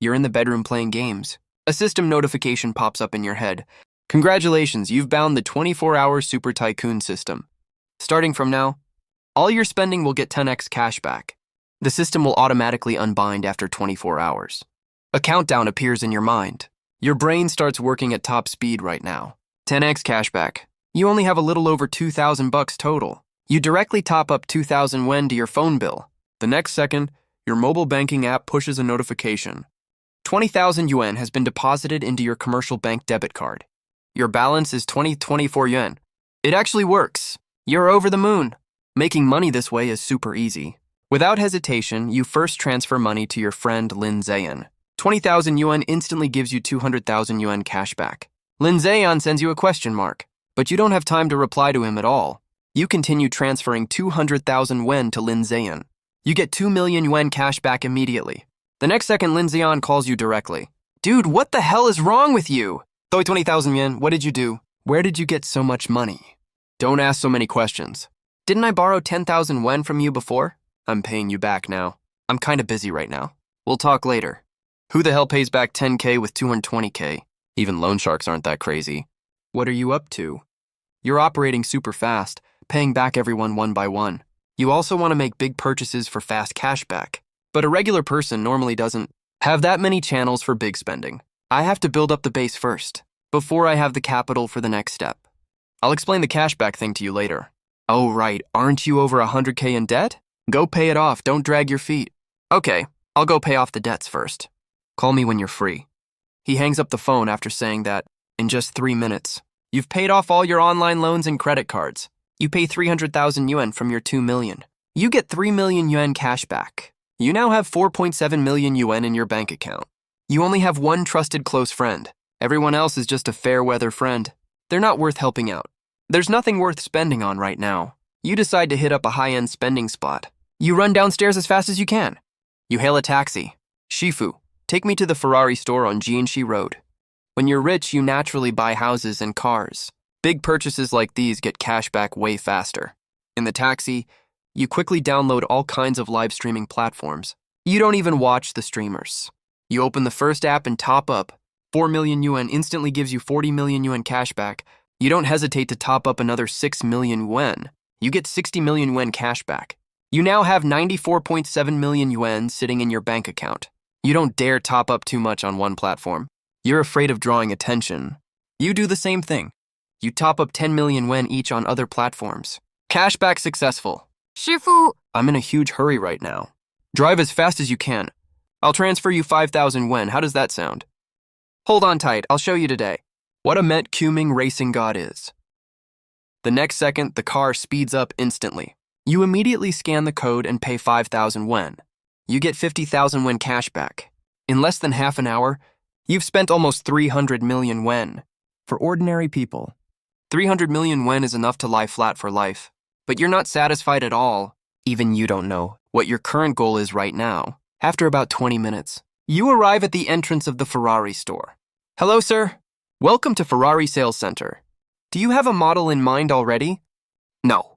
You're in the bedroom playing games. A system notification pops up in your head. Congratulations, you've bound the 24-hour Super Tycoon system. Starting from now, all your spending will get 10x cash back. The system will automatically unbind after 24 hours. A countdown appears in your mind. Your brain starts working at top speed right now. 10x cashback. You only have a little over 2,000 bucks total. You directly top up 2,000 yuan to your phone bill. The next second, your mobile banking app pushes a notification. 20,000 yuan has been deposited into your commercial bank debit card. Your balance is 24 yuan. It actually works. You're over the moon. Making money this way is super easy. Without hesitation, you first transfer money to your friend Lin Zayan. 20,000 yuan instantly gives you 200,000 yuan cash back. Lin Zayan sends you a question mark, but you don't have time to reply to him at all. You continue transferring 200,000 yuan to Lin Zayan. You get 2 million yuan cash back immediately. The next second, Lin Zayan calls you directly. Dude, what the hell is wrong with you? 20,000 yuan, what did you do? Where did you get so much money? Don't ask so many questions. Didn't I borrow 10,000 yuan from you before? I'm paying you back now. I'm kinda busy right now. We'll talk later. Who the hell pays back 10K with 220K? Even loan sharks aren't that crazy. What are you up to? You're operating super fast, paying back everyone one by one. You also want to make big purchases for fast cashback. But a regular person normally doesn't have that many channels for big spending. I have to build up the base first, before I have the capital for the next step. I'll explain the cashback thing to you later. Oh right, aren't you over 100K in debt? Go pay it off, don't drag your feet. Okay, I'll go pay off the debts first. Call me when you're free. He hangs up the phone after saying that, in just 3 minutes, you've paid off all your online loans and credit cards. You pay 300,000 yuan from your 2 million. You get 3 million yuan cash back. You now have 4.7 million yuan in your bank account. You only have one trusted close friend. Everyone else is just a fair weather friend. They're not worth helping out. There's nothing worth spending on right now. You decide to hit up a high-end spending spot. You run downstairs as fast as you can. You hail a taxi. Shifu, take me to the Ferrari store on Jianxi Road. When you're rich, you naturally buy houses and cars. Big purchases like these get cash back way faster. In the taxi, you quickly download all kinds of live streaming platforms. You don't even watch the streamers. You open the first app and top up. 4 million yuan instantly gives you 40 million yuan cash back. You don't hesitate to top up another 6 million yuan. You get 60 million yuan cash back. You now have 94.7 million yuan sitting in your bank account. You don't dare top up too much on one platform. You're afraid of drawing attention. You do the same thing. You top up 10 million yuan each on other platforms. Cashback successful. Shifu, I'm in a huge hurry right now. Drive as fast as you can. I'll transfer you 5,000 yuan. How does that sound? Hold on tight. I'll show you today what a Met Kuming racing god is. The next second, the car speeds up instantly. You immediately scan the code and pay 5,000 yuan. You get 50,000 yuan cash back. In less than half an hour, you've spent almost 300 million yuan. For ordinary people, 300 million yuan is enough to lie flat for life. But you're not satisfied at all. Even you don't know what your current goal is right now. After about 20 minutes, you arrive at the entrance of the Ferrari store. Hello, sir. Welcome to Ferrari Sales Center. Do you have a model in mind already? No,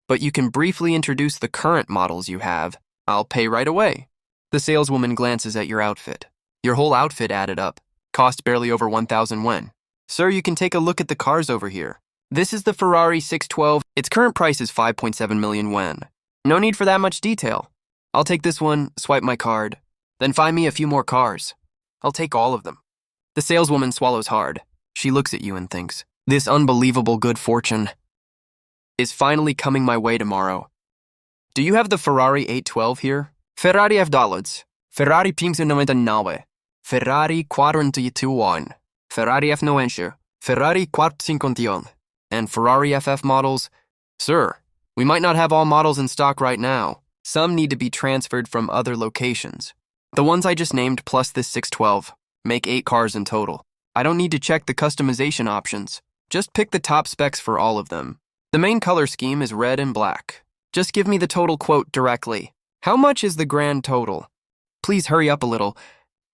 but you can briefly introduce the current models you have. I'll pay right away. The saleswoman glances at your outfit. Your whole outfit added up. Cost barely over 1,000 yuan. Sir, you can take a look at the cars over here. This is the Ferrari 612. Its current price is 5.7 million yuan. No need for that much detail. I'll take this one, swipe my card, then find me a few more cars. I'll take all of them. The saleswoman swallows hard. She looks at you and thinks, this unbelievable good fortune is finally coming my way tomorrow. Do you have the Ferrari 812 here? Ferrari F$, Ferrari 599, Ferrari 421, Ferrari F90, Ferrari 451, and Ferrari FF models? Sir, we might not have all models in stock right now. Some need to be transferred from other locations. The ones I just named plus this 612 make 8 cars in total. I don't need to check the customization options. Just pick the top specs for all of them. The main color scheme is red and black. Just give me the total quote directly. How much is the grand total? Please hurry up a little.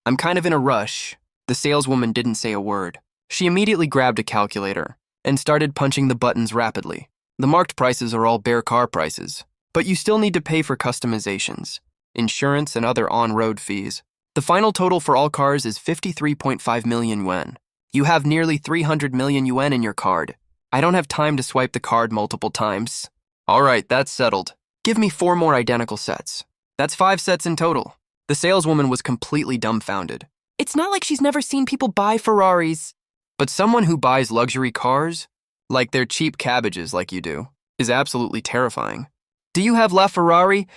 I'm kind of in a rush. The saleswoman didn't say a word. She immediately grabbed a calculator and started punching the buttons rapidly. The marked prices are all bare car prices, but you still need to pay for customizations, insurance, and other on-road fees. The final total for all cars is 53.5 million yuan. You have nearly 300 million yuan in your card. I don't have time to swipe the card multiple times. All right, that's settled. Give me 4 more identical sets. That's 5 sets in total. The saleswoman was completely dumbfounded. It's not like she's never seen people buy Ferraris. But someone who buys luxury cars, like they're cheap cabbages like you do, is absolutely terrifying. Do you have La Ferrari?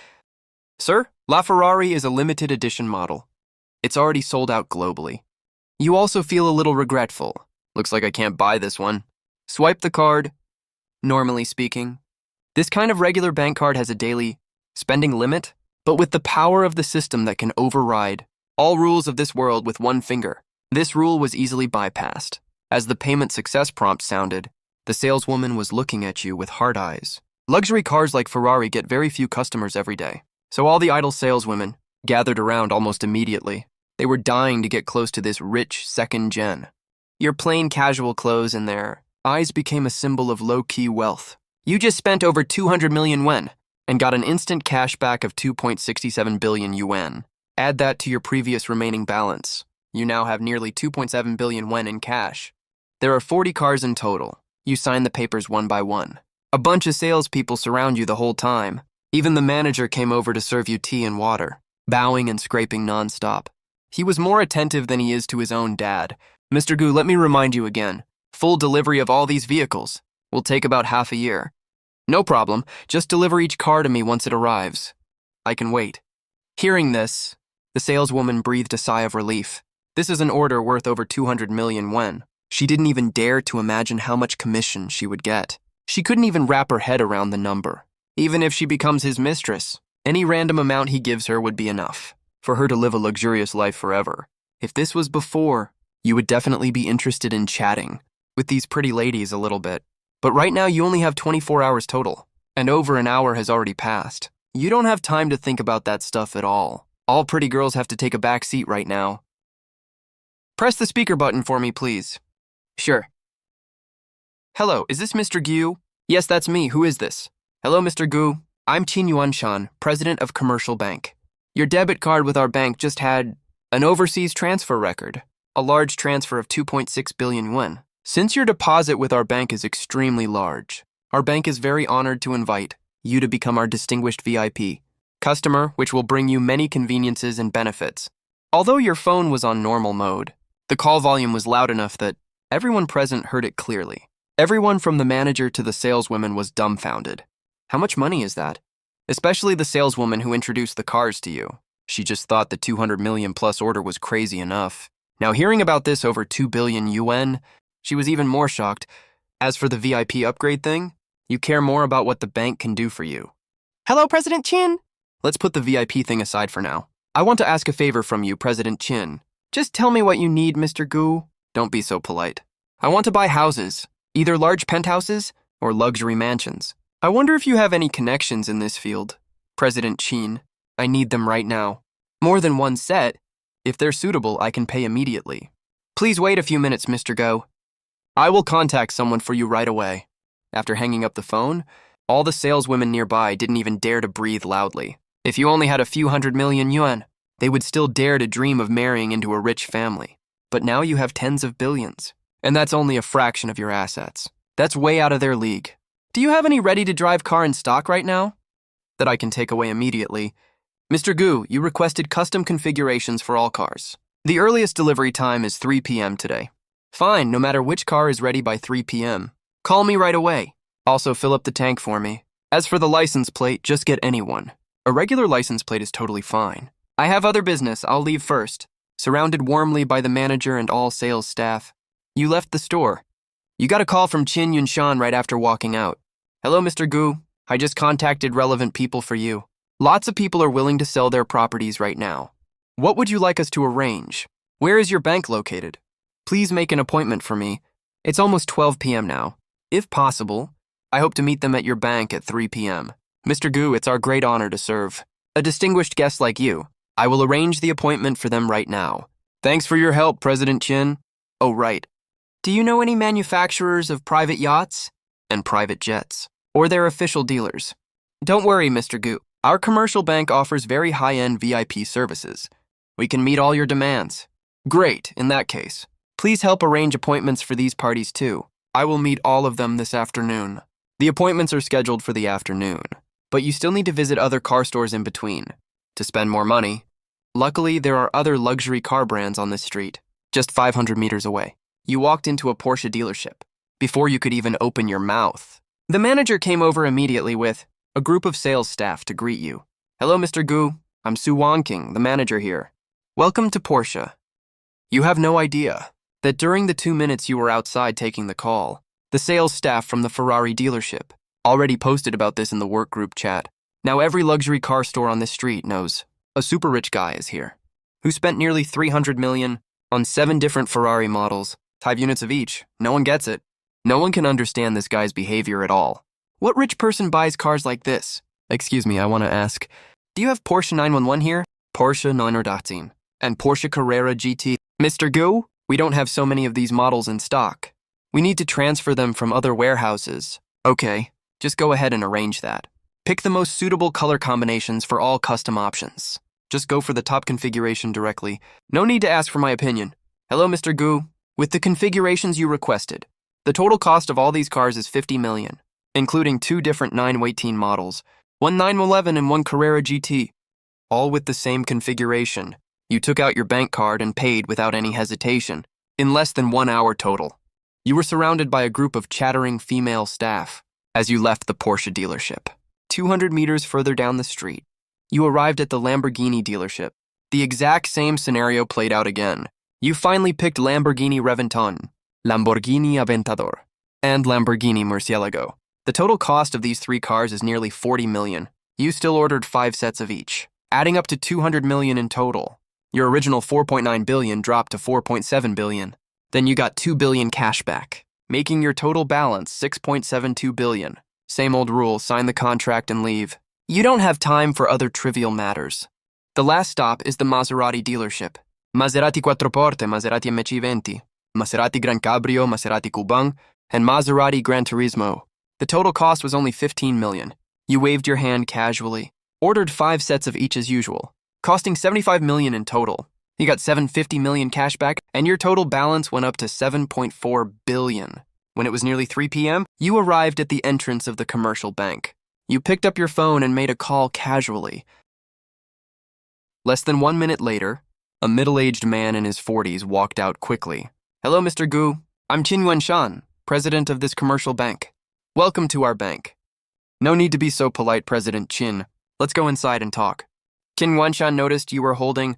Sir, La Ferrari is a limited edition model. It's already sold out globally. You also feel a little regretful. Looks like I can't buy this one. Swipe the card. Normally speaking, this kind of regular bank card has a daily spending limit, but with the power of the system that can override all rules of this world with one finger, this rule was easily bypassed. As the payment success prompt sounded, the saleswoman was looking at you with hard eyes. Luxury cars like Ferrari get very few customers every day, so all the idle saleswomen gathered around almost immediately. They were dying to get close to this rich second gen. Your plain casual clothes and their eyes became a symbol of low-key wealth. You just spent over 200 million yuan and got an instant cashback of 2.67 billion yuan. Add that to your previous remaining balance. You now have nearly 2.7 billion yuan in cash. There are 40 cars in total. You sign the papers one by one. A bunch of salespeople surround you the whole time. Even the manager came over to serve you tea and water, bowing and scraping nonstop. He was more attentive than he is to his own dad. Mr. Gu, let me remind you again. Full delivery of all these vehicles will take about half a year. No problem, just deliver each car to me once it arrives. I can wait. Hearing this, the saleswoman breathed a sigh of relief. This is an order worth over 200 million yuan. She didn't even dare to imagine how much commission she would get. She couldn't even wrap her head around the number. Even if she becomes his mistress, any random amount he gives her would be enough for her to live a luxurious life forever. If this was before, you would definitely be interested in chatting with these pretty ladies a little bit. But right now you only have 24 hours total, and over an hour has already passed. You don't have time to think about that stuff at all. All pretty girls have to take a back seat right now. Press the speaker button for me, please. Sure. Hello, is this Mr. Gu? Yes, that's me. Who is this? Hello, Mr. Gu. I'm Qin Yuanshan, president of Commercial Bank. Your debit card with our bank just had an overseas transfer record, a large transfer of 2.6 billion yuan. Since your deposit with our bank is extremely large, our bank is very honored to invite you to become our distinguished VIP customer, which will bring you many conveniences and benefits. Although your phone was on normal mode, the call volume was loud enough that everyone present heard it clearly. Everyone from the manager to the saleswoman was dumbfounded. How much money is that? Especially the saleswoman who introduced the cars to you. She just thought the 200 million plus order was crazy enough. Now hearing about this over 2 billion yuan, she was even more shocked. As for the VIP upgrade thing, you care more about what the bank can do for you. Hello, President Qin. Let's put the VIP thing aside for now. I want to ask a favor from you, President Qin. Just tell me what you need, Mr. Gu. Don't be so polite. I want to buy houses, either large penthouses or luxury mansions. I wonder if you have any connections in this field. President Qin, I need them right now. More than one set. If they're suitable, I can pay immediately. Please wait a few minutes, Mr. Go. I will contact someone for you right away. After hanging up the phone, all the saleswomen nearby didn't even dare to breathe loudly. If you only had a few 100 million yuan, they would still dare to dream of marrying into a rich family. But now you have tens of billions, and that's only a fraction of your assets. That's way out of their league. Do you have any ready-to-drive car in stock right now that I can take away immediately? Mr. Gu, you requested custom configurations for all cars. The earliest delivery time is 3 p.m. today. Fine, no matter which car is ready by 3 p.m. Call me right away. Also, fill up the tank for me. As for the license plate, just get any one. A regular license plate is totally fine. I have other business, I'll leave first. Surrounded warmly by the manager and all sales staff, you left the store. You got a call from Qin Yunshan right after walking out. Hello, Mr. Gu. I just contacted relevant people for you. Lots of people are willing to sell their properties right now. What would you like us to arrange? Where is your bank located? Please make an appointment for me. It's almost 12 p.m. now. If possible, I hope to meet them at your bank at 3 p.m. Mr. Gu, it's our great honor to serve a distinguished guest like you. I will arrange the appointment for them right now. Thanks for your help, President Qin. Oh, right. Do you know any manufacturers of private yachts and private jets, or their official dealers? Don't worry, Mr. Gu. Our commercial bank offers very high-end VIP services, We can meet all your demands. Great, in that case. Please help arrange appointments for these parties too. I will meet all of them this afternoon. The appointments are scheduled for the afternoon, but you still need to visit other car stores in between to spend more money. Luckily, there are other luxury car brands on this street, just 500 meters away. You walked into a Porsche dealership before you could even open your mouth. The manager came over immediately with a group of sales staff to greet you. Hello, Mr. Gu. I'm Su Wanking, the manager here. Welcome to Porsche. You have no idea that during the 2 minutes you were outside taking the call, the sales staff from the Ferrari dealership already posted about this in the work group chat. Now every luxury car store on this street knows a super rich guy is here, who spent nearly 300 million on 7 different Ferrari models, 5 units of each. No one gets it. No one can understand this guy's behavior at all. What rich person buys cars like this? Excuse me, I want to ask, do you have Porsche 911 here? Porsche 918 and Porsche Carrera GT. Mr. Gu, we don't have so many of these models in stock. We need to transfer them from other warehouses. Okay, just go ahead and arrange that. Pick the most suitable color combinations for all custom options. Just go for the top configuration directly. No need to ask for my opinion. Hello, Mr. Gu. With the configurations you requested, the total cost of all these cars is 50 million, including 2 different 918 models, one 911 and one Carrera GT, all with the same configuration. You took out your bank card and paid without any hesitation, in less than 1 hour total. You were surrounded by a group of chattering female staff as you left the Porsche dealership. 200 meters further down the street, you arrived at the Lamborghini dealership. The exact same scenario played out again. You finally picked Lamborghini Reventon, Lamborghini Aventador, and Lamborghini Murcielago. The total cost of these 3 cars is nearly 40 million. You still ordered 5 sets of each, adding up to 200 million in total. Your original 4.9 billion dropped to 4.7 billion. Then you got 2 billion cashback, making your total balance 6.72 billion. Same old rule, sign the contract and leave. You don't have time for other trivial matters. The last stop is the Maserati dealership. Maserati Quattroporte, Maserati MC20, Maserati Gran Cabrio, Maserati Kubang, and Maserati Gran Turismo. The total cost was only 15 million. You waved your hand casually, ordered 5 sets of each as usual, costing 75 million in total. You got 750 million cash back, and your total balance went up to 7.4 billion. When it was nearly 3 p.m., you arrived at the entrance of the commercial bank. You picked up your phone and made a call casually. Less than 1 minute later, a middle-aged man in his 40s walked out quickly. Hello, Mr. Gu. I'm Qin Yuanshan, president of this commercial bank. Welcome to our bank. No need to be so polite, President Qin. Let's go inside and talk. Qin Yuanshan noticed you were holding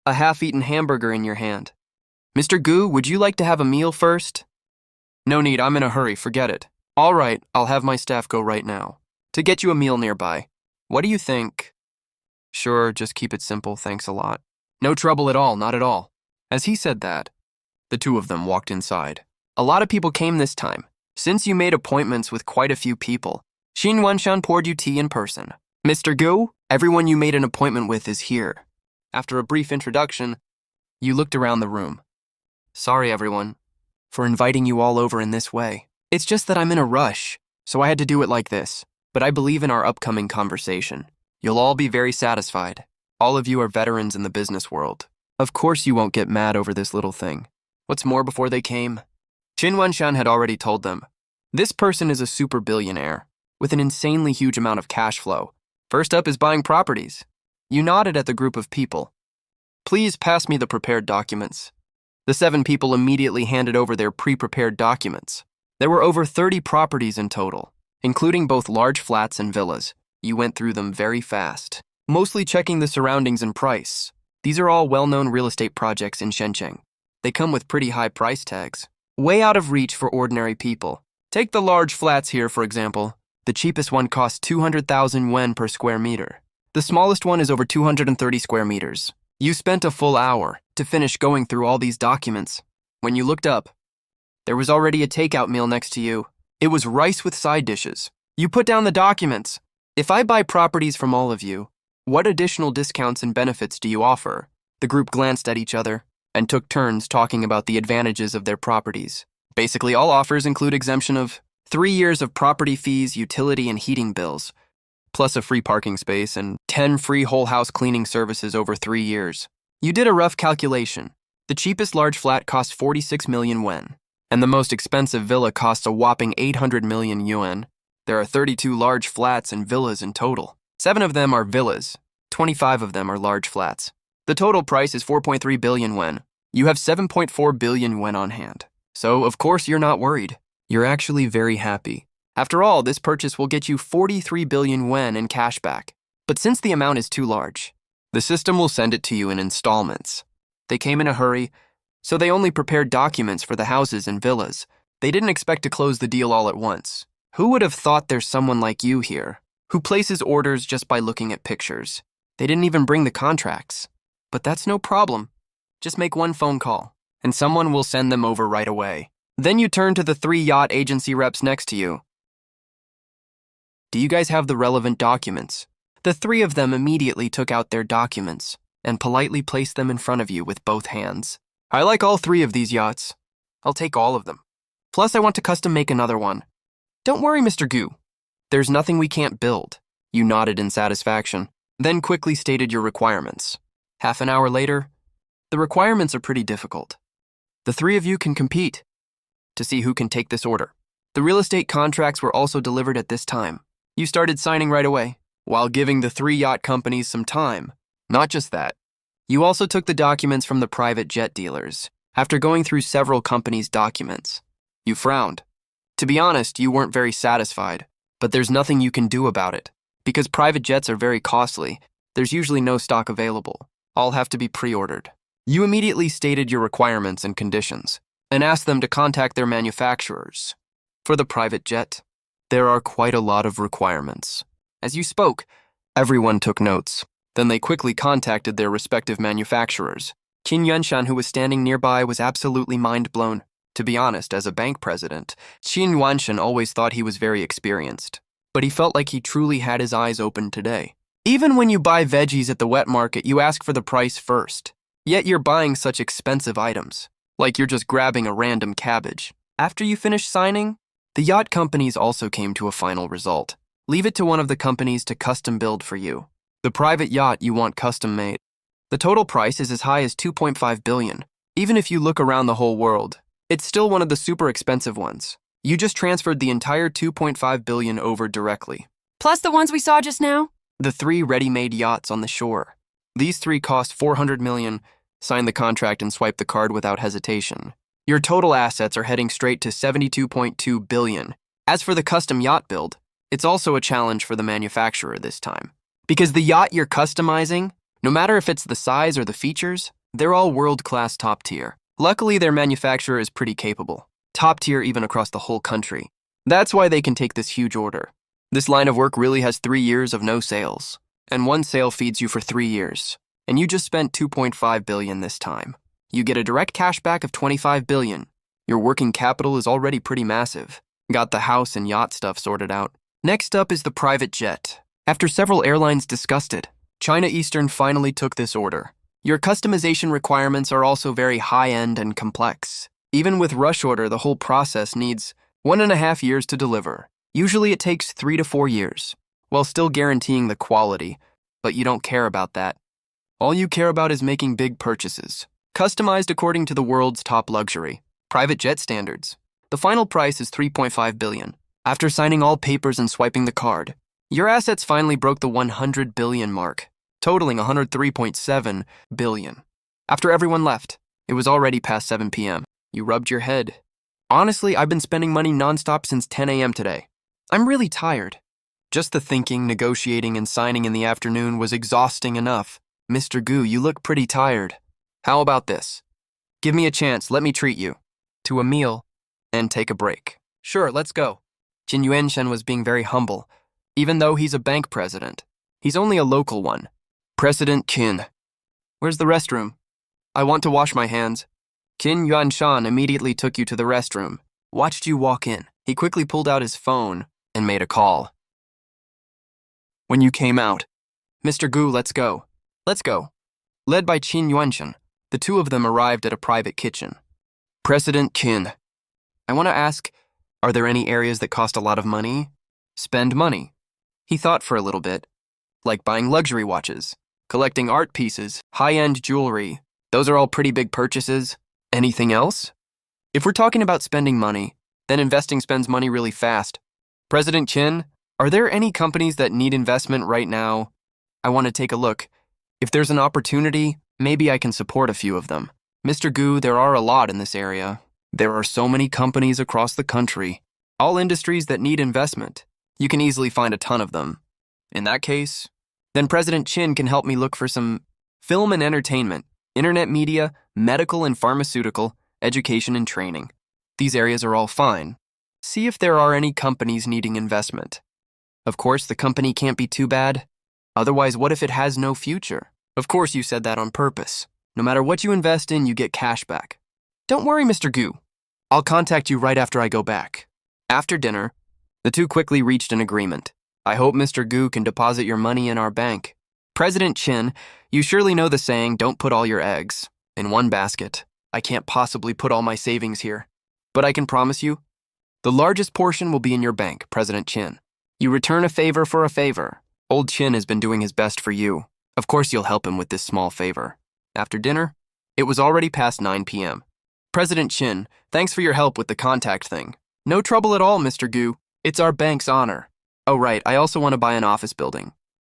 a half-eaten hamburger in your hand. Mr. Gu, would you like to have a meal first? No need, I'm in a hurry, forget it. All right, I'll have my staff go right now to get you a meal nearby. What do you think? Sure, just keep it simple, thanks a lot. No trouble at all, not at all. As he said that, the 2 of them walked inside. A lot of people came this time. Since you made appointments with quite a few people, Qin Yuanshan poured you tea in person. Mr. Gu, everyone you made an appointment with is here. After a brief introduction, you looked around the room. Sorry, everyone, for inviting you all over in this way. It's just that I'm in a rush, so I had to do it like this. But I believe in our upcoming conversation. You'll all be very satisfied. All of you are veterans in the business world. Of course you won't get mad over this little thing. What's more, before they came, Qin Yuanshan had already told them, this person is a super billionaire with an insanely huge amount of cash flow. First up is buying properties. You nodded at the group of people. Please pass me the prepared documents. The 7 people immediately handed over their pre-prepared documents. There were over 30 properties in total, including both large flats and villas. You went through them very fast, mostly checking the surroundings and price. These are all well-known real estate projects in Shenzhen. They come with pretty high price tags, way out of reach for ordinary people. Take the large flats here, for example. The cheapest one costs 200,000 yuan per square meter. The smallest one is over 230 square meters. You spent a full hour to finish going through all these documents. When you looked up, there was already a takeout meal next to you. It was rice with side dishes. You put down the documents. If I buy properties from all of you, what additional discounts and benefits do you offer? The group glanced at each other and took turns talking about the advantages of their properties. Basically, all offers include exemption of 3 years of property fees, utility, and heating bills, plus a free parking space and 10 free whole house cleaning services over 3 years. You did a rough calculation. The cheapest large flat costs 46 million yuan, and the most expensive villa costs a whopping 800 million yuan. There are 32 large flats and villas in total. 7 of them are villas. 25 of them are large flats. The total price is 4.3 billion yuan. You have 7.4 billion yuan on hand. So, of course, you're not worried. You're actually very happy. After all, this purchase will get you 43 billion yuan in cash back. But since the amount is too large, the system will send it to you in installments. They came in a hurry, so they only prepared documents for the houses and villas. They didn't expect to close the deal all at once. Who would have thought there's someone like you here, who places orders just by looking at pictures? They didn't even bring the contracts. But that's no problem. Just make one phone call, and someone will send them over right away. Then you turn to the 3 yacht agency reps next to you. Do you guys have the relevant documents? The 3 of them immediately took out their documents and politely placed them in front of you with both hands. I like all 3 of these yachts. I'll take all of them. Plus, I want to custom make another one. Don't worry, Mr. Gu. There's nothing we can't build. You nodded in satisfaction, then quickly stated your requirements. Half an hour later, the requirements are pretty difficult. The 3 of you can compete to see who can take this order. The real estate contracts were also delivered at this time. You started signing right away, while giving the 3 yacht companies some time. Not just that, you also took the documents from the private jet dealers. After going through several companies' documents, you frowned. To be honest, you weren't very satisfied, but there's nothing you can do about it. Because private jets are very costly, there's usually no stock available. All have to be pre-ordered. You immediately stated your requirements and conditions, and asked them to contact their manufacturers. For the private jet, there are quite a lot of requirements. As you spoke, everyone took notes. Then they quickly contacted their respective manufacturers. Qin Yuanshan, who was standing nearby, was absolutely mind-blown. To be honest, as a bank president, Qin Yuanshan always thought he was very experienced. But he felt like he truly had his eyes open today. Even when you buy veggies at the wet market, you ask for the price first. Yet you're buying such expensive items, like you're just grabbing a random cabbage. After you finish signing, the yacht companies also came to a final result. Leave it to one of the companies to custom build for you. The private yacht you want custom made. The total price is as high as 2.5 billion. Even if you look around the whole world, it's still one of the super expensive ones. You just transferred the entire 2.5 billion over directly. Plus the ones we saw just now? The 3 ready-made yachts on the shore. These 3 cost 400 million. Sign the contract and swipe the card without hesitation. Your total assets are heading straight to 72.2 billion. As for the custom yacht build, it's also a challenge for the manufacturer this time. Because the yacht you're customizing, no matter if it's the size or the features, they're all world-class top tier. Luckily, their manufacturer is pretty capable. Top tier even across the whole country. That's why they can take this huge order. This line of work really has 3 years of no sales. And 1 sale feeds you for 3 years. And you just spent 2.5 billion this time. You get a direct cashback of 25 billion. Your working capital is already pretty massive. Got the house and yacht stuff sorted out. Next up is the private jet. After several airlines discussed it, China Eastern finally took this order. Your customization requirements are also very high-end and complex. Even with rush order, the whole process needs 1.5 years to deliver. Usually it takes 3 to 4 years, while still guaranteeing the quality, but you don't care about that. All you care about is making big purchases, customized according to the world's top luxury, private jet standards. The final price is 3.5 billion. After signing all papers and swiping the card, your assets finally broke the 100 billion mark, totaling 103.7 billion. After everyone left, it was already past 7 p.m. You rubbed your head. Honestly, I've been spending money nonstop since 10 a.m. today. I'm really tired. Just the thinking, negotiating, and signing in the afternoon was exhausting enough. Mr. Gu, you look pretty tired. How about this? Give me a chance, let me treat you to a meal and take a break. Sure, let's go. Qin Yuanshan was being very humble. Even though he's a bank president, he's only a local one. President Qin. Where's the restroom? I want to wash my hands. Qin Yuanshan immediately took you to the restroom, watched you walk in. He quickly pulled out his phone and made a call. When you came out, Mr. Gu, let's go. Let's go. Led by Qin Yuanshan, the 2 of them arrived at a private kitchen. President Qin, I want to ask, are there any areas that cost a lot of money? Spend money. He thought for a little bit, like buying luxury watches. collecting art pieces, high-end jewelry. Those are all pretty big purchases. Anything else? If we're talking about spending money, then investing spends money really fast. President Chin, are there any companies that need investment right now? I want to take a look. If there's an opportunity, maybe I can support a few of them. Mr. Gu, there are a lot in this area. There are so many companies across the country, all industries that need investment. You can easily find a ton of them. In that case, then President Chin can help me look for some film and entertainment, internet media, medical and pharmaceutical, education and training. These areas are all fine. See if there are any companies needing investment. Of course, the company can't be too bad. Otherwise, what if it has no future? Of course, you said that on purpose. No matter what you invest in, you get cash back. Don't worry, Mr. Gu. I'll contact you right after I go back. After dinner, the two quickly reached an agreement. I hope Mr. Gu can deposit your money in our bank. President Chin, you surely know the saying, don't put all your eggs in one basket. I can't possibly put all my savings here. But I can promise you, the largest portion will be in your bank, President Chin. You return a favor for a favor. Old Chin has been doing his best for you. Of course you'll help him with this small favor. After dinner, it was already past 9 p.m. President Chin, thanks for your help with the contact thing. No trouble at all, Mr. Gu. It's our bank's honor. Oh right, I also want to buy an office building.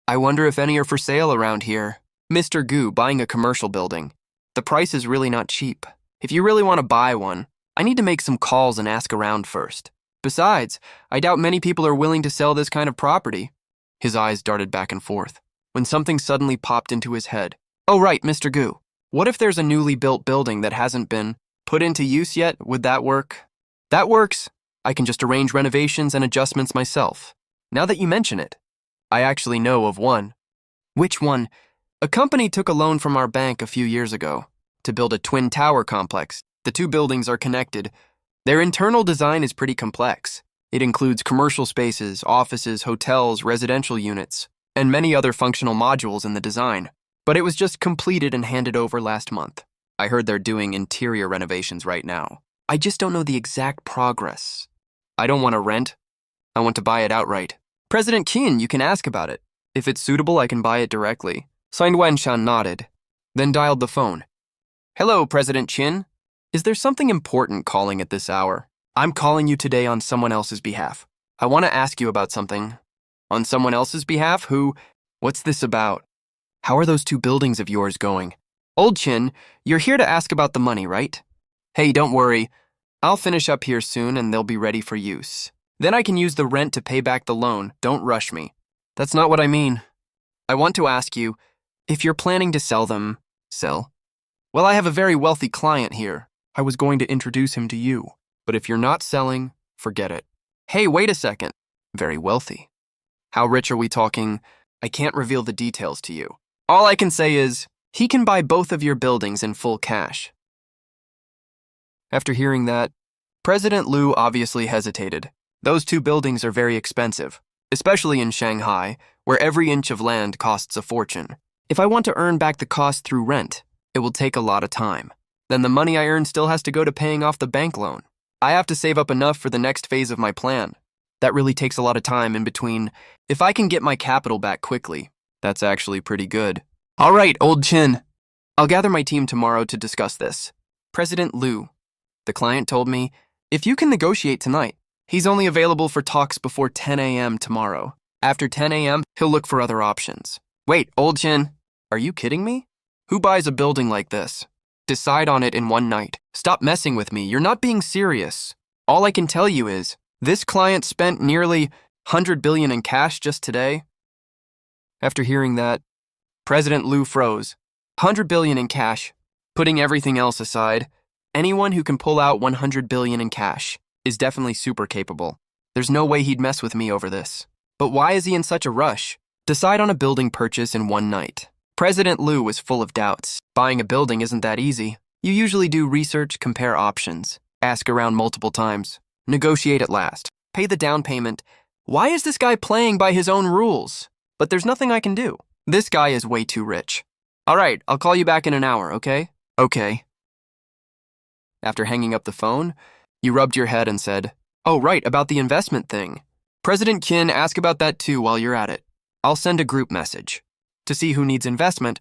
I wonder if any are for sale around here. Mr. Gu, buying a commercial building. The price is really not cheap. If you really want to buy one, I need to make some calls and ask around first. Besides, I doubt many people are willing to sell this kind of property. His eyes darted back and forth, when something suddenly popped into his head. Oh right, Mr. Gu. What if there's a newly built building that hasn't been put into use yet? Would that work? That works. I can just arrange renovations and adjustments myself. Now that you mention it, I actually know of one. Which one? A company took a loan from our bank a few years ago to build a twin tower complex. The two buildings are connected. Their internal design is pretty complex. It includes commercial spaces, offices, hotels, residential units, and many other functional modules in the design. But it was just completed and handed over last month. I heard they're doing interior renovations right now. I just don't know the exact progress. I don't want to rent. I want to buy it outright. President Qin, you can ask about it. If it's suitable, I can buy it directly. Signed Wenshan nodded, then dialed the phone. Hello, President Qin. Is there something important calling at this hour? I'm calling you today on someone else's behalf. I want to ask you about something. On someone else's behalf? Who? What's this about? How are those two buildings of yours going? Old Qin, you're here to ask about the money, right? Hey, don't worry. I'll finish up here soon and they'll be ready for use. Then I can use the rent to pay back the loan. Don't rush me. That's not what I mean. I want to ask you, if you're planning to sell them, sell? Well, I have a very wealthy client here. I was going to introduce him to you. But if you're not selling, forget it. Hey, wait a second. Very wealthy. How rich are we talking? I can't reveal the details to you. All I can say is, he can buy both of your buildings in full cash. After hearing that, President Liu obviously hesitated. Those two buildings are very expensive, especially in Shanghai, where every inch of land costs a fortune. If I want to earn back the cost through rent, it will take a lot of time. Then the money I earn still has to go to paying off the bank loan. I have to save up enough for the next phase of my plan. That really takes a lot of time in between. If I can get my capital back quickly, that's actually pretty good. All right, Old Qin. I'll gather my team tomorrow to discuss this. President Liu, the client told me, if you can negotiate tonight, he's only available for talks before 10 a.m. tomorrow. After 10 a.m., he'll look for other options. Wait, Old Qin, are you kidding me? Who buys a building like this? Decide on it in one night. Stop messing with me. You're not being serious. All I can tell you is, this client spent nearly 100 billion in cash just today. After hearing that, President Liu froze. 100 billion in cash. Putting everything else aside, anyone who can pull out 100 billion in cash is definitely super capable. There's no way he'd mess with me over this. But why is he in such a rush? Decide on a building purchase in one night. President Liu was full of doubts. Buying a building isn't that easy. You usually do research, compare options, ask around multiple times, negotiate at last, pay the down payment. Why is this guy playing by his own rules? But there's nothing I can do. This guy is way too rich. All right, I'll call you back in an hour, okay? Okay. After hanging up the phone, you rubbed your head and said, oh, right, about the investment thing. President Qin, ask about that too while you're at it. I'll send a group message. to see who needs investment.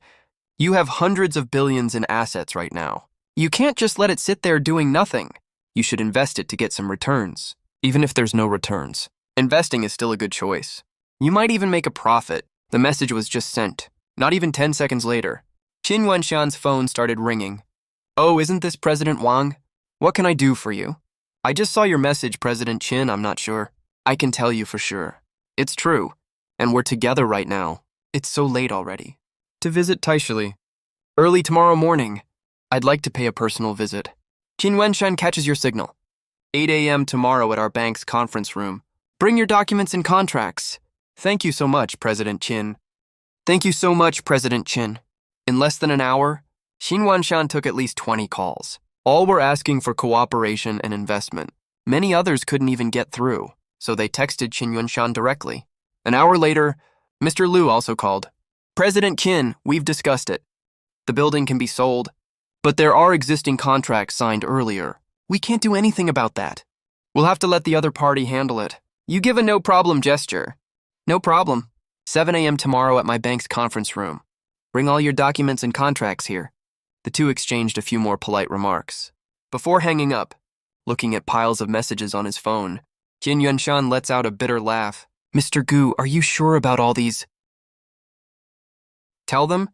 You have hundreds of billions in assets right now. You can't just let it sit there doing nothing. You should invest it to get some returns. Even if there's no returns, investing is still a good choice. You might even make a profit. The message was just sent. Not even 10 seconds later, Qin Yuanshan's phone started ringing. Oh, isn't this President Wang? What can I do for you? I just saw your message, President Qin. I'm not sure. I can tell you for sure. It's true. And we're together right now. It's so late already. To visit Taishili. Early tomorrow morning. I'd like to pay a personal visit. Qin Yuanshan catches your signal. 8 a.m. tomorrow at our bank's conference room. Bring your documents and contracts. Thank you so much, President Qin. Thank you so much, President Qin. In less than an hour, Qin Yuanshan took at least 20 calls. All were asking for cooperation and investment. Many others couldn't even get through, so they texted Qin Yuanshan directly. An hour later, Mr. Liu also called. President Qin, we've discussed it. The building can be sold, but there are existing contracts signed earlier. We can't do anything about that. We'll have to let the other party handle it. You give a no-problem gesture. No problem. 7 a.m. tomorrow at my bank's conference room. Bring all your documents and contracts here. The two exchanged a few more polite remarks. Before hanging up, looking at piles of messages on his phone, Qin Yuanshan lets out a bitter laugh. Mr. Gu, are you sure about all these? Tell them.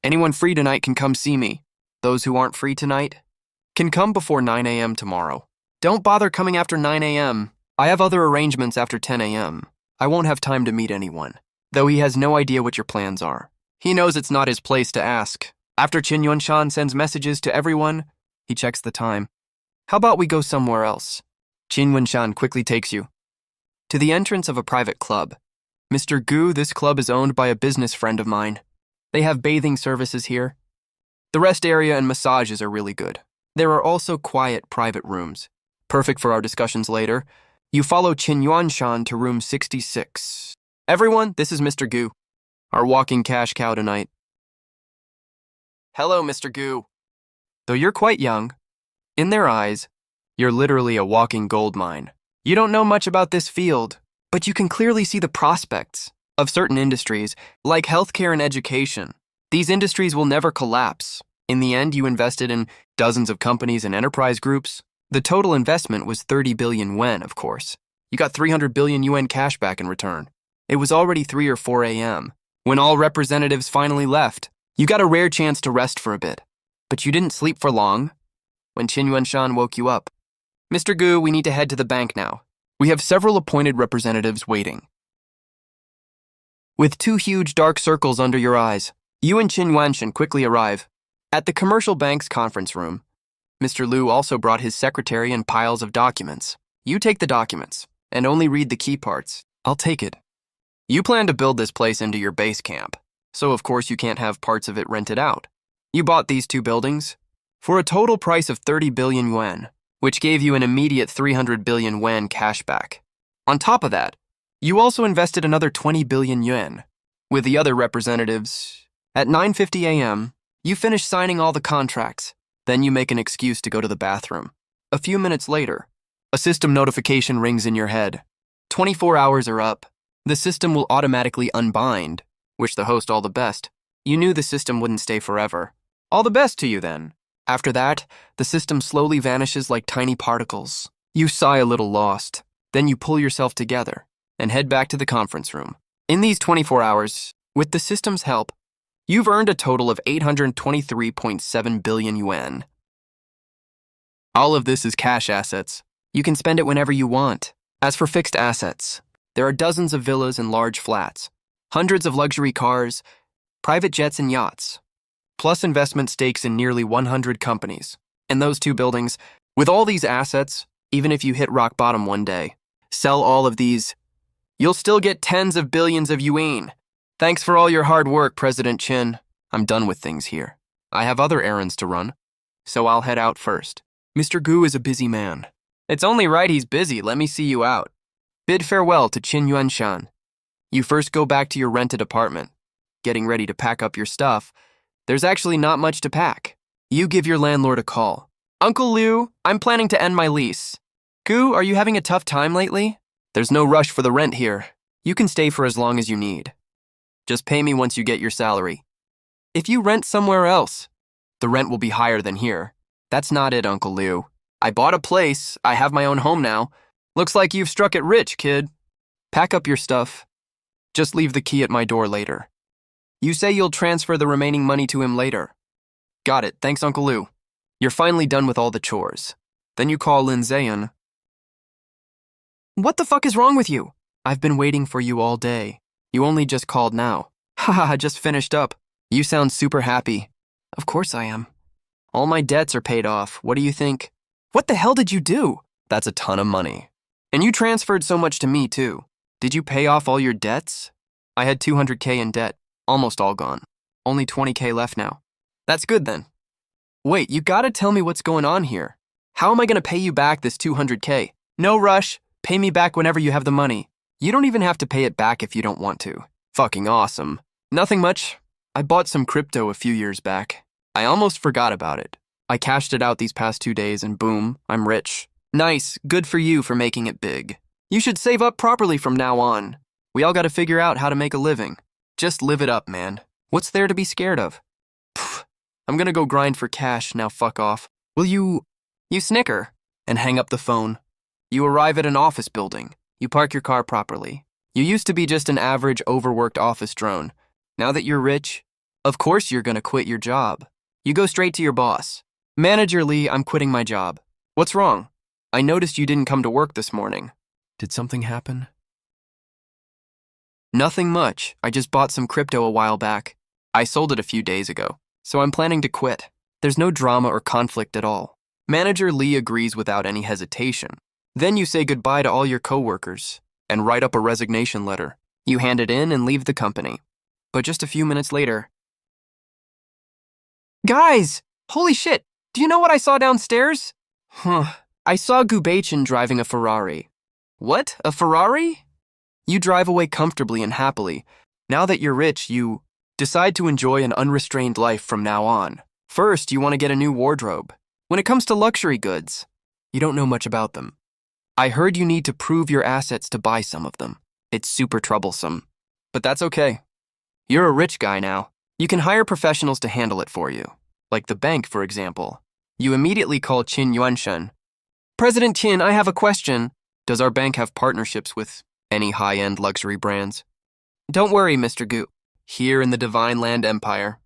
Anyone free tonight can come see me. Those who aren't free tonight can come before 9 a.m. tomorrow. Don't bother coming after 9 a.m. I have other arrangements after 10 a.m. I won't have time to meet anyone, though he has no idea what your plans are. He knows it's not his place to ask. After Qin Yuanshan sends messages to everyone, he checks the time. How about we go somewhere else? Qin Yuanshan quickly takes you to the entrance of a private club. Mr. Gu, this club is owned by a business friend of mine. They have bathing services here. The rest area and massages are really good. There are also quiet private rooms, perfect for our discussions later. You follow Qin Yuanshan to room 66. Everyone, this is Mr. Gu, our walking cash cow tonight. Hello, Mr. Gu. Though you're quite young, in their eyes, you're literally a walking gold mine. You don't know much about this field, but you can clearly see the prospects of certain industries, like healthcare and education. These industries will never collapse. In the end, you invested in dozens of companies and enterprise groups. The total investment was 30 billion yuan, of course. You got 300 billion yuan cash back in return. It was already 3 or 4 a.m. when all representatives finally left. You got a rare chance to rest for a bit. But you didn't sleep for long when Qin Yuanshan woke you up. Mr. Gu, we need to head to the bank now. We have several appointed representatives waiting. With 2 huge dark circles under your eyes, you and Qin Yuanshan quickly arrive. At the commercial bank's conference room, Mr. Liu also brought his secretary and piles of documents. You take the documents, and only read the key parts. I'll take it. You plan to build this place into your base camp, so of course you can't have parts of it rented out. You bought these 2 buildings for a total price of 30 billion yuan, which gave you an immediate 300 billion yuan cash back. On top of that, you also invested another 20 billion yuan with the other representatives. At 9:50 a.m., you finish signing all the contracts. Then you make an excuse to go to the bathroom. A few minutes later, a system notification rings in your head. 24 hours are up. The system will automatically unbind. Wish the host all the best. You knew the system wouldn't stay forever. All the best to you then. After that, the system slowly vanishes like tiny particles. You sigh a little lost. Then you pull yourself together and head back to the conference room. In these 24 hours, with the system's help, you've earned a total of 823.7 billion yuan. All of this is cash assets. You can spend it whenever you want. As for fixed assets, there are dozens of villas and large flats, hundreds of luxury cars, private jets and yachts, plus investment stakes in nearly 100 companies. And those 2 buildings, with all these assets, even if you hit rock bottom one day, sell all of these, you'll still get tens of billions of yuan. Thanks for all your hard work, President Qin. I'm done with things here. I have other errands to run, so I'll head out first. Mr. Gu is a busy man. It's only right he's busy. Let me see you out. Bid farewell to Qin Yuanshan. You first go back to your rented apartment. Getting ready to pack up your stuff. There's actually not much to pack. You give your landlord a call. Uncle Liu, I'm planning to end my lease. Gu, are you having a tough time lately? There's no rush for the rent here. You can stay for as long as you need. Just pay me once you get your salary. If you rent somewhere else, the rent will be higher than here. That's not it, Uncle Liu. I bought a place. I have my own home now. Looks like you've struck it rich, kid. Pack up your stuff. Just leave the key at my door later. You say you'll transfer the remaining money to him later. Got it. Thanks, Uncle Liu. You're finally done with all the chores. Then you call Lin Zayan. What the fuck is wrong with you? I've been waiting for you all day. You only just called now. Haha, just finished up. You sound super happy. Of course I am. All my debts are paid off. What do you think? What the hell did you do? That's a ton of money. And you transferred so much to me, too. Did you pay off all your debts? I had 200K in debt. Almost all gone. Only 20K left now. That's good then. Wait, you gotta tell me what's going on here. How am I gonna pay you back this 200K? No rush. Pay me back whenever you have the money. You don't even have to pay it back if you don't want to. Fucking awesome. Nothing much. I bought some crypto a few years back. I almost forgot about it. I cashed it out these past 2 days and boom, I'm rich. Nice. Good for you for making it big. You should save up properly from now on. We all gotta figure out how to make a living. Just live it up, man. What's there to be scared of? Pfft. I'm gonna go grind for cash, now fuck off. Will you snicker and hang up the phone. You arrive at an office building. You park your car properly. You used to be just an average, overworked office drone. Now that you're rich, of course you're gonna quit your job. You go straight to your boss. Manager Lee, I'm quitting my job. What's wrong? I noticed you didn't come to work this morning. Did something happen? Nothing much. I just bought some crypto a while back. I sold it a few days ago, so I'm planning to quit. There's no drama or conflict at all. Manager Lee agrees without any hesitation. Then you say goodbye to all your coworkers and write up a resignation letter. You hand it in and leave the company. But just a few minutes later... Guys! Holy shit! Do you know what I saw downstairs? I saw Gubachin driving a Ferrari. What? A Ferrari? You drive away comfortably and happily. Now that you're rich, you decide to enjoy an unrestrained life from now on. First, you want to get a new wardrobe. When it comes to luxury goods, you don't know much about them. I heard you need to prove your assets to buy some of them. It's super troublesome. But that's okay. You're a rich guy now. You can hire professionals to handle it for you. Like the bank, for example. You immediately call Qin Yuanshen. President Qin, I have a question. Does our bank have partnerships with any high-end luxury brands? Don't worry, Mr. Gu. Here in the Divine Land Empire,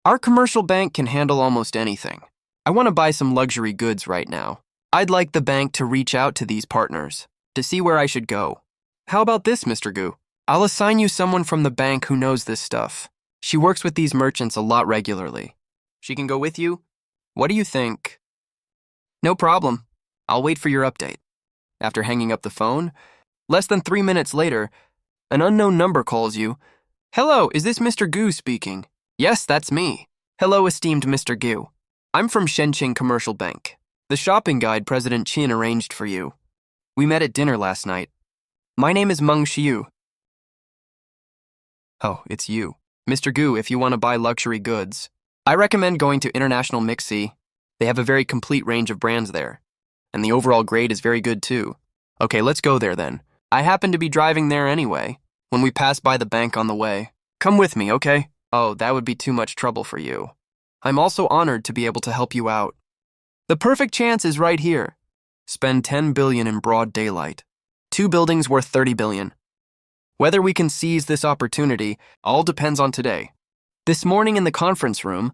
our commercial bank can handle almost anything. I want to buy some luxury goods right now. I'd like the bank to reach out to these partners to see where I should go. How about this, Mr. Gu? I'll assign you someone from the bank who knows this stuff. She works with these merchants a lot regularly. She can go with you? What do you think? No problem. I'll wait for your update. After hanging up the phone, less than 3 minutes later, an unknown number calls you. Hello, is this Mr. Gu speaking? Yes, that's me. Hello, esteemed Mr. Gu. I'm from Shenqing Commercial Bank. The shopping guide President Qin arranged for you. We met at dinner last night. My name is Meng Xiu. Oh, it's you. Mr. Gu, if you want to buy luxury goods, I recommend going to International Mixi. They have a very complete range of brands there. And the overall grade is very good too. Okay, let's go there then. I happen to be driving there anyway, when we pass by the bank on the way. Come with me, okay? Oh, that would be too much trouble for you. I'm also honored to be able to help you out. The perfect chance is right here. Spend 10 billion in broad daylight. 2 buildings worth 30 billion. Whether we can seize this opportunity all depends on today. This morning in the conference room,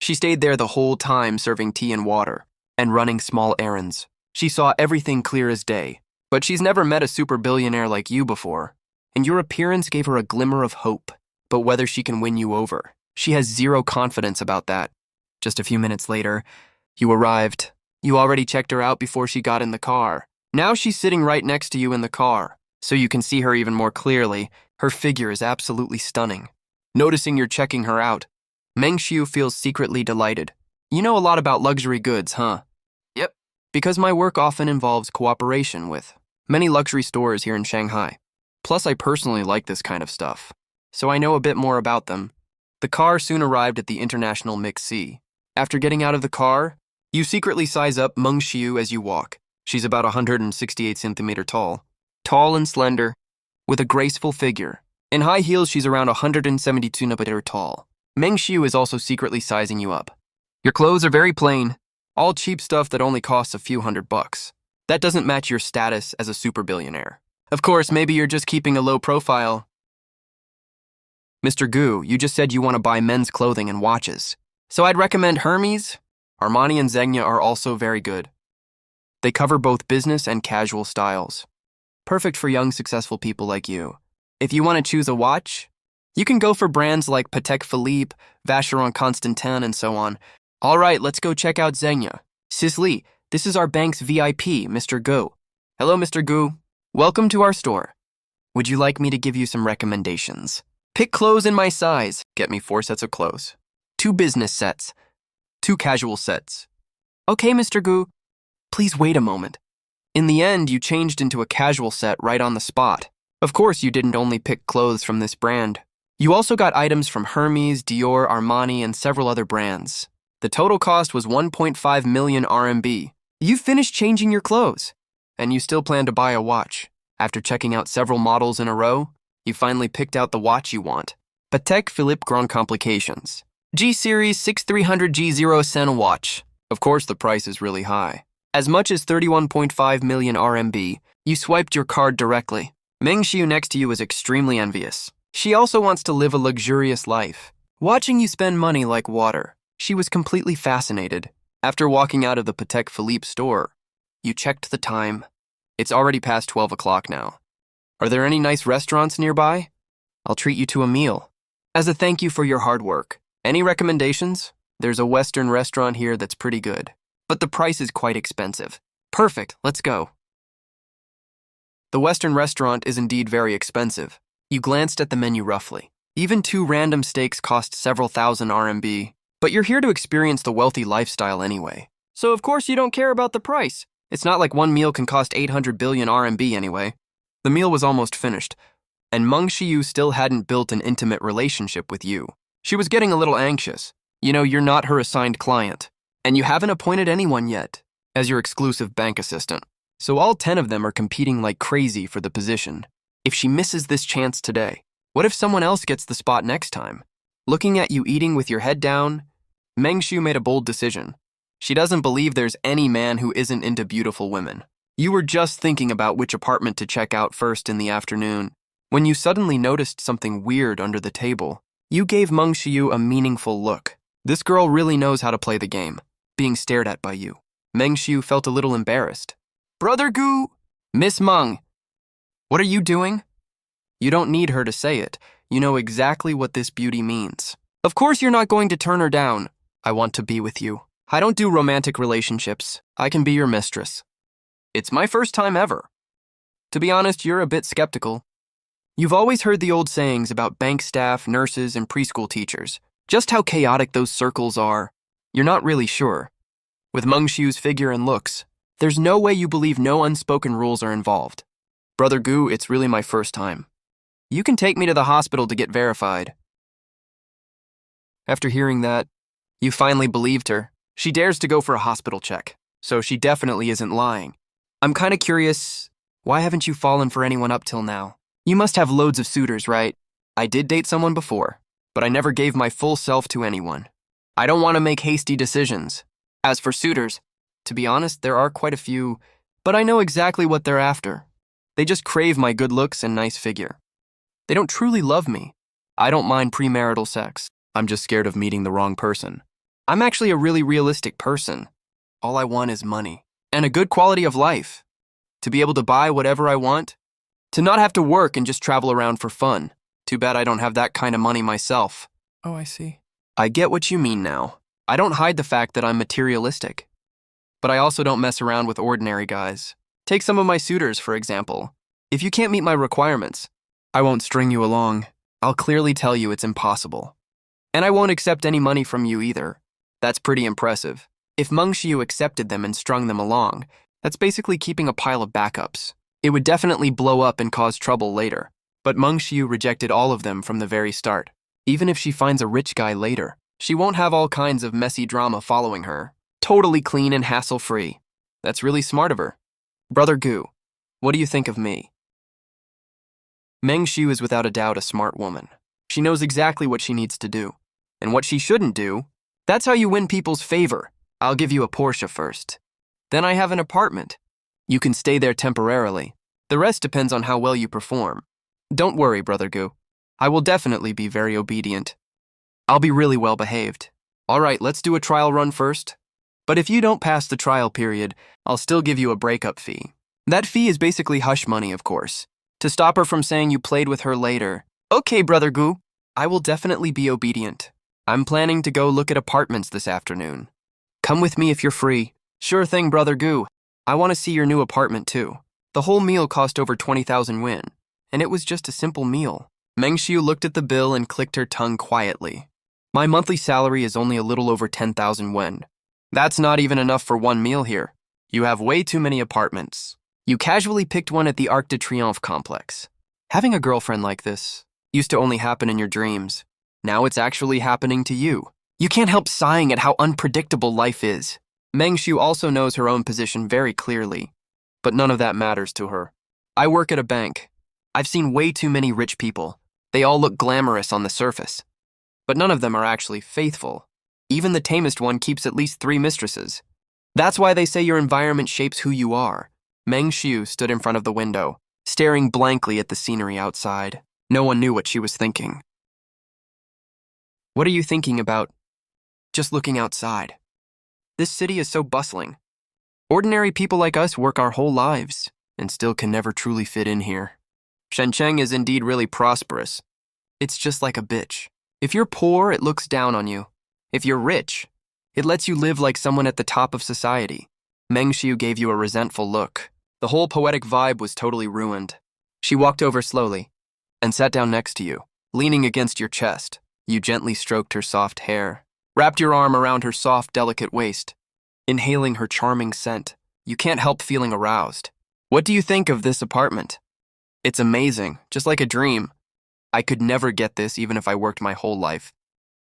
she stayed there the whole time serving tea and water and running small errands. She saw everything clear as day, but she's never met a super billionaire like you before, and your appearance gave her a glimmer of hope. But whether she can win you over, she has zero confidence about that. Just a few minutes later, you arrived. You already checked her out before she got in the car. Now she's sitting right next to you in the car, so you can see her even more clearly. Her figure is absolutely stunning. Noticing you're checking her out, Meng Xiu feels secretly delighted. You know a lot about luxury goods, huh? Yep. Because my work often involves cooperation with many luxury stores here in Shanghai. Plus, I personally like this kind of stuff, so I know a bit more about them. The car soon arrived at the International Mixi. After getting out of the car, you secretly size up Meng Xiu as you walk. She's about 168 centimeters tall and slender, with a graceful figure. In high heels, she's around 172 cm tall. Meng Xiu is also secretly sizing you up. Your clothes are very plain, all cheap stuff that only costs a few $100. That doesn't match your status as a super billionaire. Of course, maybe you're just keeping a low profile. Mr. Gu, you just said you want to buy men's clothing and watches. So I'd recommend Hermes. Armani and Zegna are also very good. They cover both business and casual styles. Perfect for young, successful people like you. If you want to choose a watch, you can go for brands like Patek Philippe, Vacheron Constantin, and so on. All right, let's go check out Zegna. Sis-Lee, this is our bank's VIP, Mr. Gu. Hello, Mr. Gu. Welcome to our store. Would you like me to give you some recommendations? Pick clothes in my size. Get me 4 sets of clothes. 2 business sets. 2 casual sets. Okay, Mr. Gu. Please wait a moment. In the end, you changed into a casual set right on the spot. Of course, you didn't only pick clothes from this brand. You also got items from Hermes, Dior, Armani, and several other brands. The total cost was 1.5 million RMB. You finished changing your clothes, and you still plan to buy a watch. After checking out several models in a row, you finally picked out the watch you want. Patek Philippe Grand Complications. G-Series 6300G0 Sen watch. Of course, the price is really high. As much as 31.5 million RMB, you swiped your card directly. Meng Xiu next to you is extremely envious. She also wants to live a luxurious life. Watching you spend money like water, she was completely fascinated. After walking out of the Patek Philippe store, you checked the time. It's already past 12 o'clock now. Are there any nice restaurants nearby? I'll treat you to a meal. As a thank you for your hard work. Any recommendations? There's a Western restaurant here that's pretty good, but the price is quite expensive. Perfect, let's go. The Western restaurant is indeed very expensive. You glanced at the menu roughly. Even 2 random steaks cost several thousand RMB, but you're here to experience the wealthy lifestyle anyway. So of course you don't care about the price. It's not like one meal can cost 800 billion RMB anyway. The meal was almost finished, and Meng Xiu still hadn't built an intimate relationship with you. She was getting a little anxious. You know, you're not her assigned client, and you haven't appointed anyone yet as your exclusive bank assistant. So all 10 of them are competing like crazy for the position. If she misses this chance today, what if someone else gets the spot next time? Looking at you eating with your head down, Meng Xiu made a bold decision. She doesn't believe there's any man who isn't into beautiful women. You were just thinking about which apartment to check out first in the afternoon, when you suddenly noticed something weird under the table. You gave Meng Xiu a meaningful look. This girl really knows how to play the game, being stared at by you. Meng Xiu felt a little embarrassed. Brother Gu! Miss Meng! What are you doing? You don't need her to say it. You know exactly what this beauty means. Of course you're not going to turn her down. I want to be with you. I don't do romantic relationships. I can be your mistress. It's my first time ever. To be honest, you're a bit skeptical. You've always heard the old sayings about bank staff, nurses, and preschool teachers. Just how chaotic those circles are. You're not really sure. With Meng Xiu's figure and looks, there's no way you believe no unspoken rules are involved. Brother Gu, it's really my first time. You can take me to the hospital to get verified. After hearing that, you finally believed her. She dares to go for a hospital check, so she definitely isn't lying. I'm kind of curious, why haven't you fallen for anyone up till now? You must have loads of suitors, right? I did date someone before, but I never gave my full self to anyone. I don't want to make hasty decisions. As for suitors, to be honest, there are quite a few, but I know exactly what they're after. They just crave my good looks and nice figure. They don't truly love me. I don't mind premarital sex. I'm just scared of meeting the wrong person. I'm actually a really realistic person. All I want is money and a good quality of life. To be able to buy whatever I want. To not have to work and just travel around for fun. Too bad I don't have that kind of money myself. Oh, I see. I get what you mean now. I don't hide the fact that I'm materialistic. But I also don't mess around with ordinary guys. Take some of my suitors, for example. If you can't meet my requirements, I won't string you along. I'll clearly tell you it's impossible. And I won't accept any money from you either. That's pretty impressive. If Meng Xiu accepted them and strung them along, that's basically keeping a pile of backups. It would definitely blow up and cause trouble later. But Meng Xiu rejected all of them from the very start. Even if she finds a rich guy later, she won't have all kinds of messy drama following her. Totally clean and hassle-free. That's really smart of her. Brother Gu, what do you think of me? Meng Xiu is without a doubt a smart woman. She knows exactly what she needs to do. And what she shouldn't do. That's how you win people's favor. I'll give you a Porsche first. Then I have an apartment. You can stay there temporarily. The rest depends on how well you perform. Don't worry, Brother Gu. I will definitely be very obedient. I'll be really well behaved. All right, let's do a trial run first. But if you don't pass the trial period, I'll still give you a breakup fee. That fee is basically hush money, of course, to stop her from saying you played with her later. Okay, Brother Gu, I will definitely be obedient. I'm planning to go look at apartments this afternoon. Come with me if you're free. Sure thing, Brother Gu. I want to see your new apartment too. The whole meal cost over 20,000 yuan, and it was just a simple meal. Meng Xiu looked at the bill and clicked her tongue quietly. My monthly salary is only a little over 10,000 yuan. That's not even enough for one meal here. You have way too many apartments. You casually picked one at the Arc de Triomphe complex. Having a girlfriend like this used to only happen in your dreams. Now it's actually happening to you. You can't help sighing at how unpredictable life is. Meng Xiu also knows her own position very clearly, but none of that matters to her. I work at a bank. I've seen way too many rich people. They all look glamorous on the surface, but none of them are actually faithful. Even the tamest one keeps at least 3 mistresses. That's why they say your environment shapes who you are. Meng Xiu stood in front of the window, staring blankly at the scenery outside. No one knew what she was thinking. What are you thinking about? Just looking outside. This city is so bustling. Ordinary people like us work our whole lives and still can never truly fit in here. Shenzhen is indeed really prosperous. It's just like a bitch. If you're poor, it looks down on you. If you're rich, it lets you live like someone at the top of society. Meng Xiu gave you a resentful look. The whole poetic vibe was totally ruined. She walked over slowly and sat down next to you, leaning against your chest. You gently stroked her soft hair, wrapped your arm around her soft, delicate waist. Inhaling her charming scent, you can't help feeling aroused. What do you think of this apartment? It's amazing, just like a dream. I could never get this even if I worked my whole life.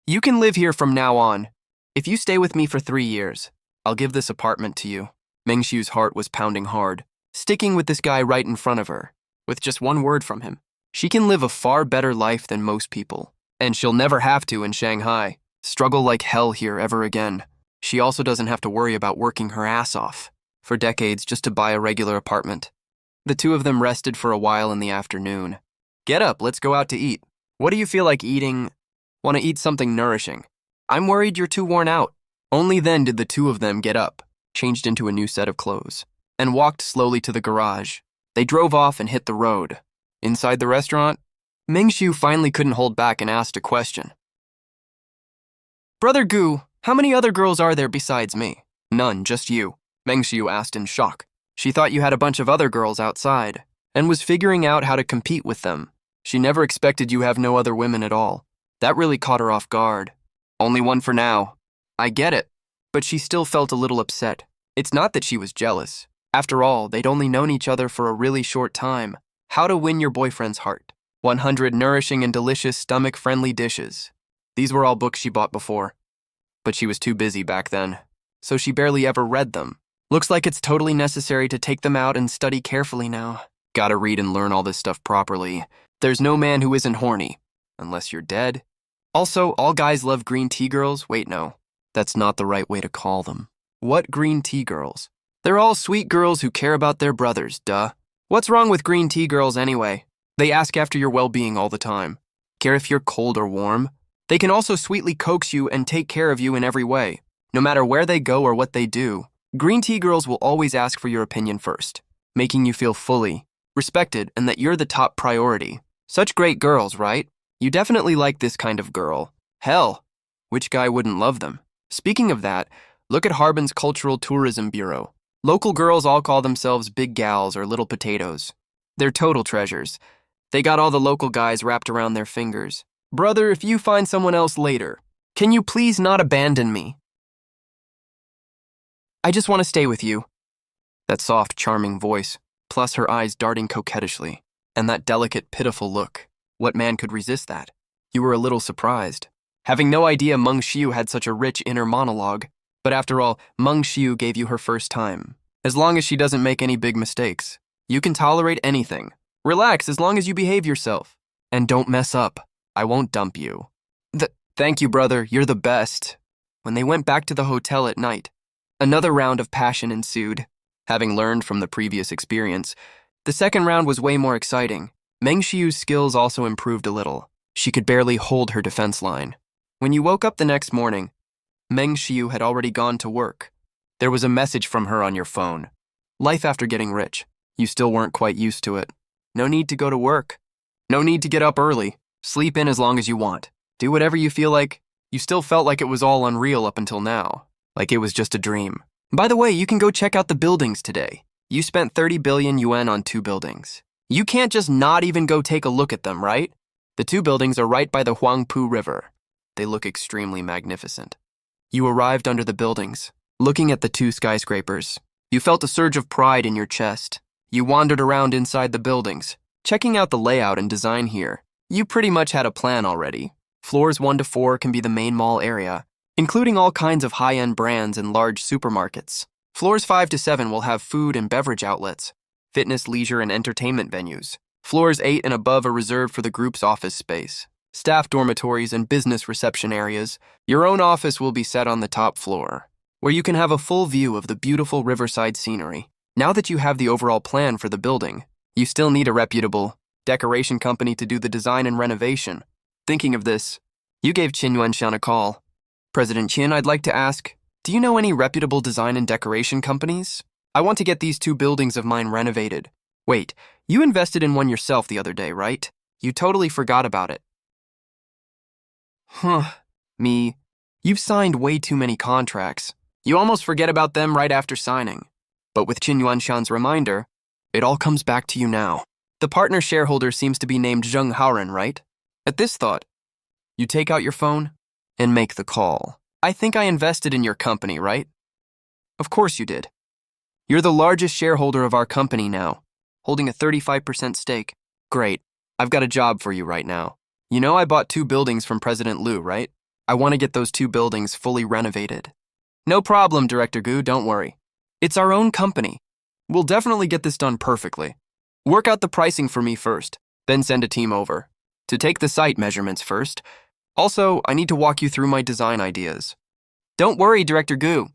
You can live here from now on. If you stay with me for 3 years, I'll give this apartment to you. Meng Xiu's heart was pounding hard, sticking with this guy right in front of her. With just one word from him, she can live a far better life than most people. And she'll never have to in Shanghai, struggle like hell here ever again. She also doesn't have to worry about working her ass off for decades just to buy a regular apartment. The two of them rested for a while in the afternoon. Get up, let's go out to eat. What do you feel like eating? Want to eat something nourishing? I'm worried you're too worn out. Only then did the two of them get up, changed into a new set of clothes, and walked slowly to the garage. They drove off and hit the road. Inside the restaurant, Meng Xiu finally couldn't hold back and asked a question. Brother Gu, how many other girls are there besides me? None, just you, Meng Xiu asked in shock. She thought you had a bunch of other girls outside and was figuring out how to compete with them. She never expected you have no other women at all. That really caught her off guard. Only one for now. I get it, but she still felt a little upset. It's not that she was jealous. After all, they'd only known each other for a really short time. How to Win Your Boyfriend's Heart. 100 Nourishing and Delicious Stomach-Friendly Dishes. These were all books she bought before. But she was too busy back then, so she barely ever read them. Looks like it's totally necessary to take them out and study carefully now. Gotta read and learn all this stuff properly. There's no man who isn't horny, unless you're dead. Also, all guys love green tea girls. Wait, no. That's not the right way to call them. What green tea girls? They're all sweet girls who care about their brothers, duh. What's wrong with green tea girls anyway? They ask after your well-being all the time. Care if you're cold or warm? They can also sweetly coax you and take care of you in every way. No matter where they go or what they do, green tea girls will always ask for your opinion first, making you feel fully respected and that you're the top priority. Such great girls, right? You definitely like this kind of girl. Hell, which guy wouldn't love them? Speaking of that, look at Harbin's Cultural Tourism Bureau. Local girls all call themselves big gals or little potatoes. They're total treasures. They got all the local guys wrapped around their fingers. Brother, if you find someone else later, can you please not abandon me? I just want to stay with you. That soft, charming voice, plus her eyes darting coquettishly, and that delicate, pitiful look. What man could resist that? You were a little surprised, having no idea Meng Xiu had such a rich inner monologue. But after all, Meng Xiu gave you her first time. As long as she doesn't make any big mistakes, you can tolerate anything. Relax as long as you behave yourself. And don't mess up. I won't dump you. Thank you, brother. You're the best. When they went back to the hotel at night, another round of passion ensued. Having learned from the previous experience, the second round was way more exciting. Meng Xiu's skills also improved a little. She could barely hold her defense line. When you woke up the next morning, Meng Xiu had already gone to work. There was a message from her on your phone. Life after getting rich. You still weren't quite used to it. No need to go to work. No need to get up early. Sleep in as long as you want. Do whatever you feel like. You still felt like it was all unreal up until now. Like it was just a dream. By the way, you can go check out the buildings today. You spent 30 billion yuan on 2 buildings. You can't just not even go take a look at them, right? The 2 buildings are right by the Huangpu River. They look extremely magnificent. You arrived under the buildings, looking at the 2 skyscrapers. You felt a surge of pride in your chest. You wandered around inside the buildings, checking out the layout and design here. You pretty much had a plan already. Floors 1 to 4 can be the main mall area, including all kinds of high-end brands and large supermarkets. Floors 5 to 7 will have food and beverage outlets, fitness, leisure, and entertainment venues. Floors 8 and above are reserved for the group's office space, staff dormitories, and business reception areas. Your own office will be set on the top floor, where you can have a full view of the beautiful riverside scenery. Now that you have the overall plan for the building, you still need a reputable decoration company to do the design and renovation. Thinking of this, you gave Qin Yuanshan a call. President Qin, I'd like to ask, do you know any reputable design and decoration companies? I want to get these 2 buildings of mine renovated. Wait, you invested in one yourself the other day, right? You totally forgot about it. Me. You've signed way too many contracts. You almost forget about them right after signing. But with Qin Yuanshan's reminder, it all comes back to you now. The partner shareholder seems to be named Zheng Haoren, right? At this thought, you take out your phone and make the call. I think I invested in your company, right? Of course you did. You're the largest shareholder of our company now, holding a 35% stake. Great. I've got a job for you right now. You know I bought 2 buildings from President Liu, right? I want to get those 2 buildings fully renovated. No problem, Director Gu, don't worry. It's our own company. We'll definitely get this done perfectly. Work out the pricing for me first, then send a team over. To take the site measurements first. Also, I need to walk you through my design ideas. Don't worry, Director Gu.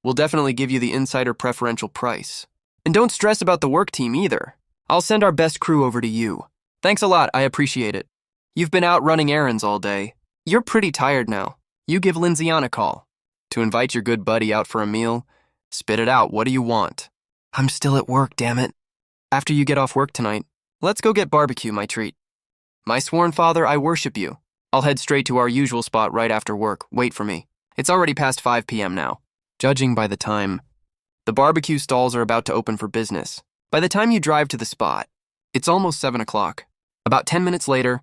We'll definitely give you the insider preferential price. And don't stress about the work team either. I'll send our best crew over to you. Thanks a lot, I appreciate it. You've been out running errands all day. You're pretty tired now. You give Linzian a call. To invite your good buddy out for a meal, spit it out, what do you want? I'm still at work, damn it. After you get off work tonight, let's go get barbecue, my treat. My sworn father, I worship you. I'll head straight to our usual spot right after work. Wait for me. It's already past 5 p.m. now. Judging by the time, the barbecue stalls are about to open for business. By the time you drive to the spot, it's almost 7 o'clock. About 10 minutes later,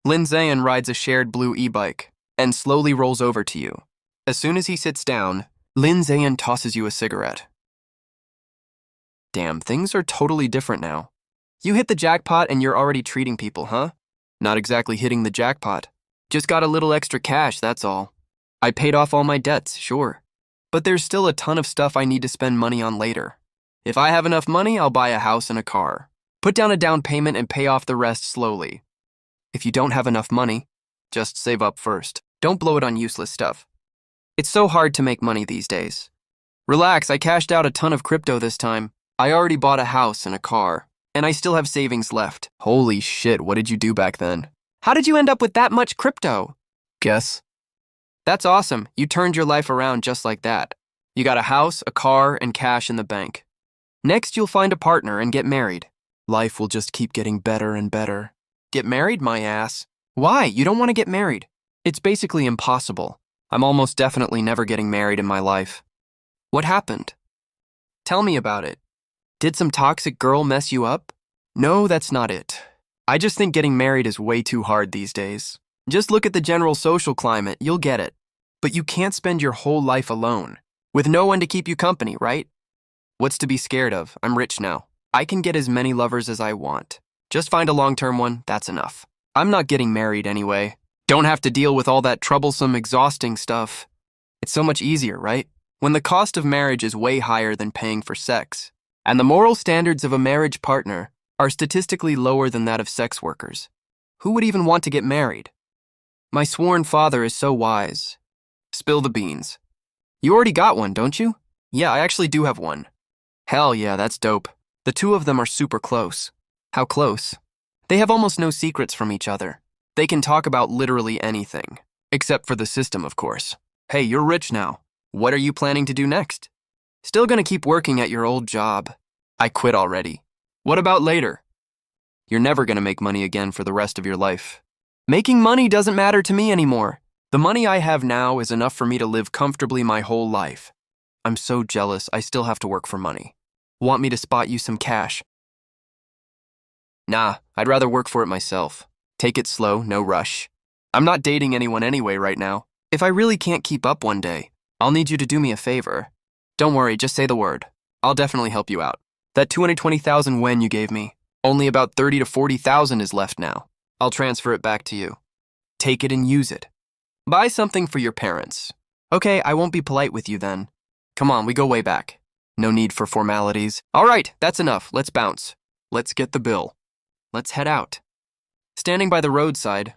Lin Zian rides a shared blue e-bike and slowly rolls over to you. As soon as he sits down, Lin Zian tosses you a cigarette. Damn, things are totally different now. You hit the jackpot and you're already treating people, huh? Not exactly hitting the jackpot. Just got a little extra cash, that's all. I paid off all my debts, sure. But there's still a ton of stuff I need to spend money on later. If I have enough money, I'll buy a house and a car. Put down a down payment and pay off the rest slowly. If you don't have enough money, just save up first. Don't blow it on useless stuff. It's so hard to make money these days. Relax, I cashed out a ton of crypto this time. I already bought a house and a car, and I still have savings left. Holy shit, what did you do back then? How did you end up with that much crypto? Guess. That's awesome. You turned your life around just like that. You got a house, a car, and cash in the bank. Next, you'll find a partner and get married. Life will just keep getting better and better. Get married, my ass? Why? You don't want to get married. It's basically impossible. I'm almost definitely never getting married in my life. What happened? Tell me about it. Did some toxic girl mess you up? No, that's not it. I just think getting married is way too hard these days. Just look at the general social climate, you'll get it. But you can't spend your whole life alone, with no one to keep you company, right? What's to be scared of? I'm rich now. I can get as many lovers as I want. Just find a long-term one, that's enough. I'm not getting married anyway. Don't have to deal with all that troublesome, exhausting stuff. It's so much easier, right? When the cost of marriage is way higher than paying for sex, and the moral standards of a marriage partner are statistically lower than that of sex workers. Who would even want to get married? My sworn father is so wise. Spill the beans. You already got one, don't you? Yeah, I actually do have one. Hell yeah, that's dope. The two of them are super close. How close? They have almost no secrets from each other. They can talk about literally anything. Except for the system, of course. Hey, you're rich now. What are you planning to do next? Still gonna keep working at your old job. I quit already. What about later? You're never gonna make money again for the rest of your life. Making money doesn't matter to me anymore. The money I have now is enough for me to live comfortably my whole life. I'm so jealous I still have to work for money. Want me to spot you some cash? Nah, I'd rather work for it myself. Take it slow, no rush. I'm not dating anyone anyway right now. If I really can't keep up one day, I'll need you to do me a favor. Don't worry, just say the word. I'll definitely help you out. That 220,000 yen you gave me, only about 30 to 40,000 is left now. I'll transfer it back to you. Take it and use it. Buy something for your parents. Okay, I won't be polite with you then. Come on, we go way back. No need for formalities. All right, that's enough. Let's bounce. Let's get the bill. Let's head out. Standing by the roadside,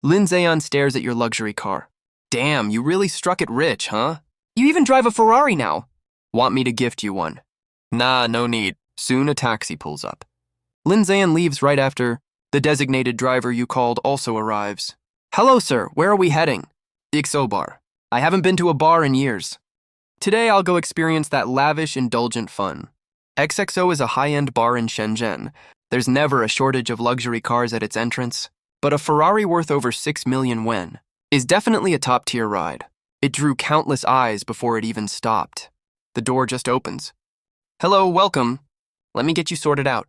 Lin Zeon stares at your luxury car. Damn, you really struck it rich, huh? You even drive a Ferrari now. Want me to gift you one? Nah, no need. Soon a taxi pulls up. Lin Zeon leaves right after the designated driver you called also arrives. Hello, sir. Where are we heading? The XO bar. I haven't been to a bar in years. Today I'll go experience that lavish, indulgent fun. XXO is a high-end bar in Shenzhen. There's never a shortage of luxury cars at its entrance, but a Ferrari worth over 6 million yen is definitely a top-tier ride. It drew countless eyes before it even stopped. The door just opens. Hello, welcome. Let me get you sorted out.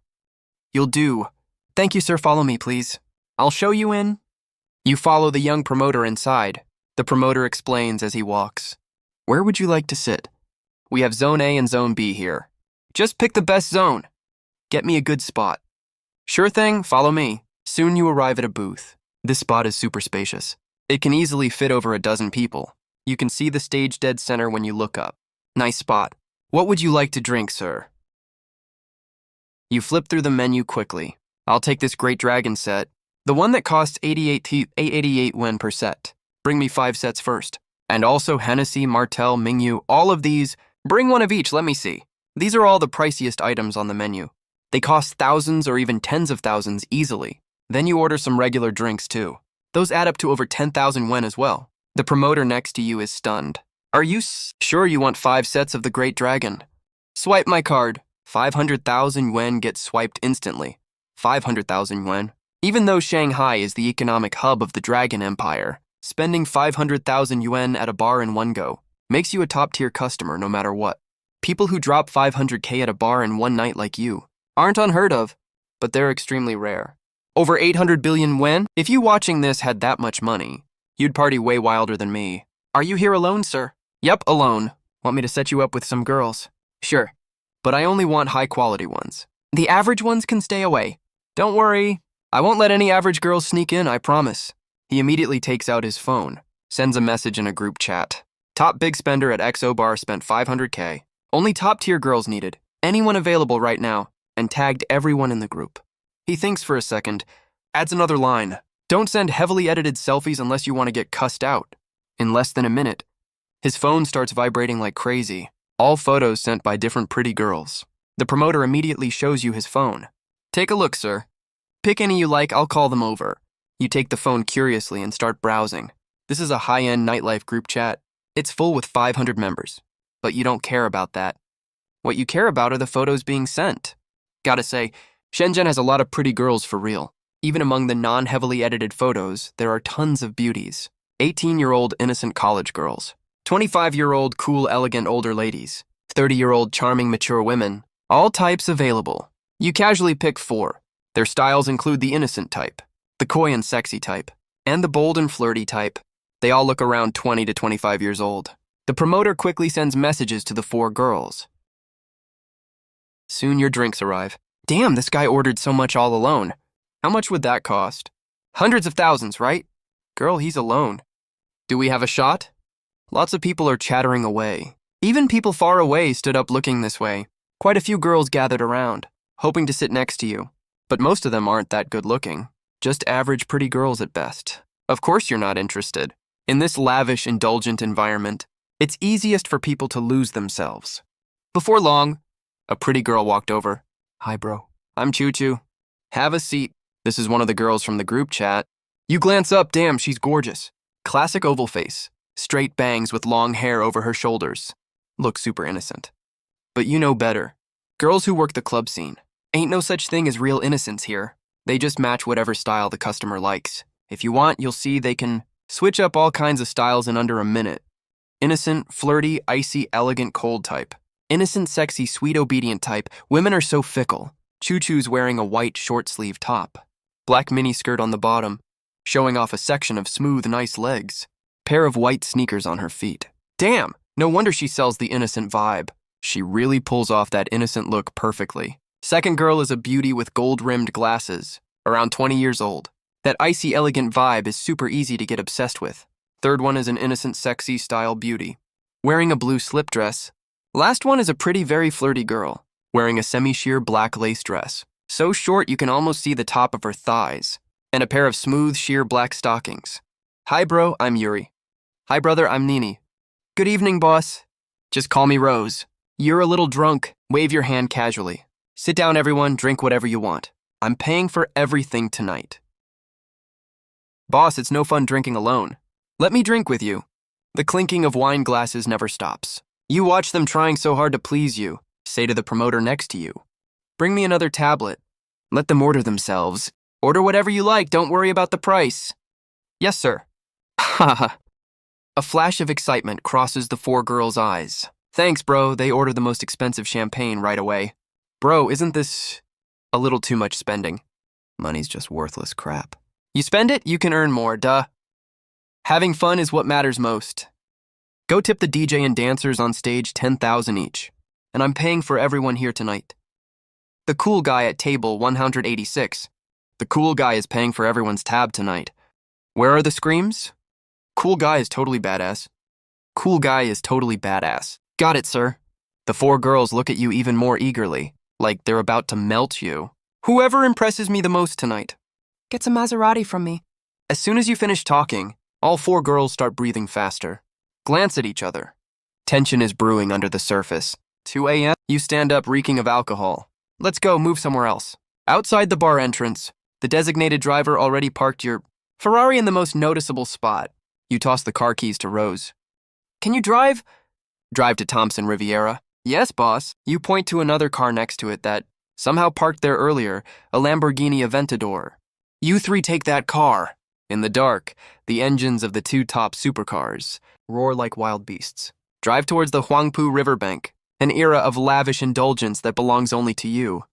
You'll do. Thank you, sir. Follow me, please. I'll show you in. You follow the young promoter inside. The promoter explains as he walks. Where would you like to sit? We have Zone A and Zone B here. Just pick the best zone. Get me a good spot. Sure thing, follow me. Soon you arrive at a booth. This spot is super spacious. It can easily fit over a dozen people. You can see the stage dead center when you look up. Nice spot. What would you like to drink, sir? You flip through the menu quickly. I'll take this Great Dragon set. The one that costs 888 yen per set. Bring me 5 sets first. And also Hennessy, Martell, Mingyu, all of these. Bring one of each, let me see. These are all the priciest items on the menu. They cost thousands or even tens of thousands easily. Then you order some regular drinks too. Those add up to over 10,000 yen as well. The promoter next to you is stunned. Are you sure you want 5 sets of the Great Dragon? Swipe my card. 500,000 yen gets swiped instantly. 500,000 yen. Even though Shanghai is the economic hub of the Dragon Empire, spending 500,000 yuan at a bar in one go makes you a top-tier customer no matter what. People who drop 500k at a bar in one night like you aren't unheard of, but they're extremely rare. Over 800 billion yen? If you watching this had that much money, you'd party way wilder than me. Are you here alone, sir? Yep, alone. Want me to set you up with some girls? Sure, but I only want high-quality ones. The average ones can stay away. Don't worry, I won't let any average girls sneak in, I promise. He immediately takes out his phone, sends a message in a group chat. Top big spender at XO Bar spent 500k. Only top-tier girls needed. Anyone available right now, and tagged everyone in the group. He thinks for a second, adds another line. Don't send heavily edited selfies unless you want to get cussed out. In less than a minute, his phone starts vibrating like crazy. All photos sent by different pretty girls. The promoter immediately shows you his phone. Take a look, sir. Pick any you like, I'll call them over. You take the phone curiously and start browsing. This is a high-end nightlife group chat. It's full with 500 members. But you don't care about that. What you care about are the photos being sent. Gotta say, Shenzhen has a lot of pretty girls for real. Even among the non-heavily edited photos, there are tons of beauties. 18-year-old innocent college girls. 25-year-old cool, elegant older ladies. 30-year-old charming, mature women. All types available. You casually pick 4. Their styles include the innocent type, the coy and sexy type, and the bold and flirty type. They all look around 20 to 25 years old. The promoter quickly sends messages to the 4 girls. Soon your drinks arrive. Damn, this guy ordered so much all alone. How much would that cost? Hundreds of thousands, right? Girl, he's alone. Do we have a shot? Lots of people are chattering away. Even people far away stood up looking this way. Quite a few girls gathered around, hoping to sit next to you. But most of them aren't that good looking. Just average pretty girls at best. Of course you're not interested. In this lavish, indulgent environment, it's easiest for people to lose themselves. Before long, a pretty girl walked over. Hi, bro. I'm Choo Choo. Have a seat. This is one of the girls from the group chat. You glance up, damn, she's gorgeous. Classic oval face, straight bangs with long hair over her shoulders. Looks super innocent. But you know better. Girls who work the club scene. Ain't no such thing as real innocence here. They just match whatever style the customer likes. If you want, you'll see they can switch up all kinds of styles in under a minute. Innocent, flirty, icy, elegant, cold type. Innocent, sexy, sweet, obedient type. Women are so fickle. Choo Choo's wearing a white short-sleeve top. Black mini skirt on the bottom, showing off a section of smooth, nice legs. Pair of white sneakers on her feet. Damn, no wonder she sells the innocent vibe. She really pulls off that innocent look perfectly. Second girl is a beauty with gold-rimmed glasses, around 20 years old. That icy, elegant vibe is super easy to get obsessed with. Third one is an innocent, sexy style beauty, wearing a blue slip dress. Last one is a pretty, very flirty girl, wearing a semi-sheer black lace dress, so short you can almost see the top of her thighs, and a pair of smooth, sheer black stockings. Hi, bro, I'm Yuri. Hi, brother, I'm Nini. Good evening, boss. Just call me Rose. You're a little drunk. Wave your hand casually. Sit down, everyone, drink whatever you want. I'm paying for everything tonight. Boss, it's no fun drinking alone. Let me drink with you. The clinking of wine glasses never stops. You watch them trying so hard to please you. Say to the promoter next to you, bring me another tablet. Let them order themselves. Order whatever you like, don't worry about the price. Yes, sir. Haha. A flash of excitement crosses the four girls' eyes. Thanks, bro, they order the most expensive champagne right away. Bro, isn't this a little too much spending? Money's just worthless crap. You spend it, you can earn more, duh. Having fun is what matters most. Go tip the DJ and dancers on stage $10,000 each, and I'm paying for everyone here tonight. The cool guy at table 186. The cool guy is paying for everyone's tab tonight. Where are the screams? Cool guy is totally badass. Cool guy is totally badass. Got it, sir. The four girls look at you even more eagerly, like they're about to melt you. Whoever impresses me the most tonight Get some Maserati from me. As soon as you finish talking, all four girls start breathing faster. Glance at each other. Tension is brewing under the surface. 2 a.m., you stand up reeking of alcohol. Let's go, move somewhere else. Outside the bar entrance, the designated driver already parked your Ferrari in the most noticeable spot. You toss the car keys to Rose. Can you drive? Drive to Thompson Riviera. Yes, boss. You point to another car next to it that somehow parked there earlier, a Lamborghini Aventador. You three take that car. In the dark, the engines of the two top supercars roar like wild beasts. Drive towards the Huangpu riverbank, an era of lavish indulgence that belongs only to you.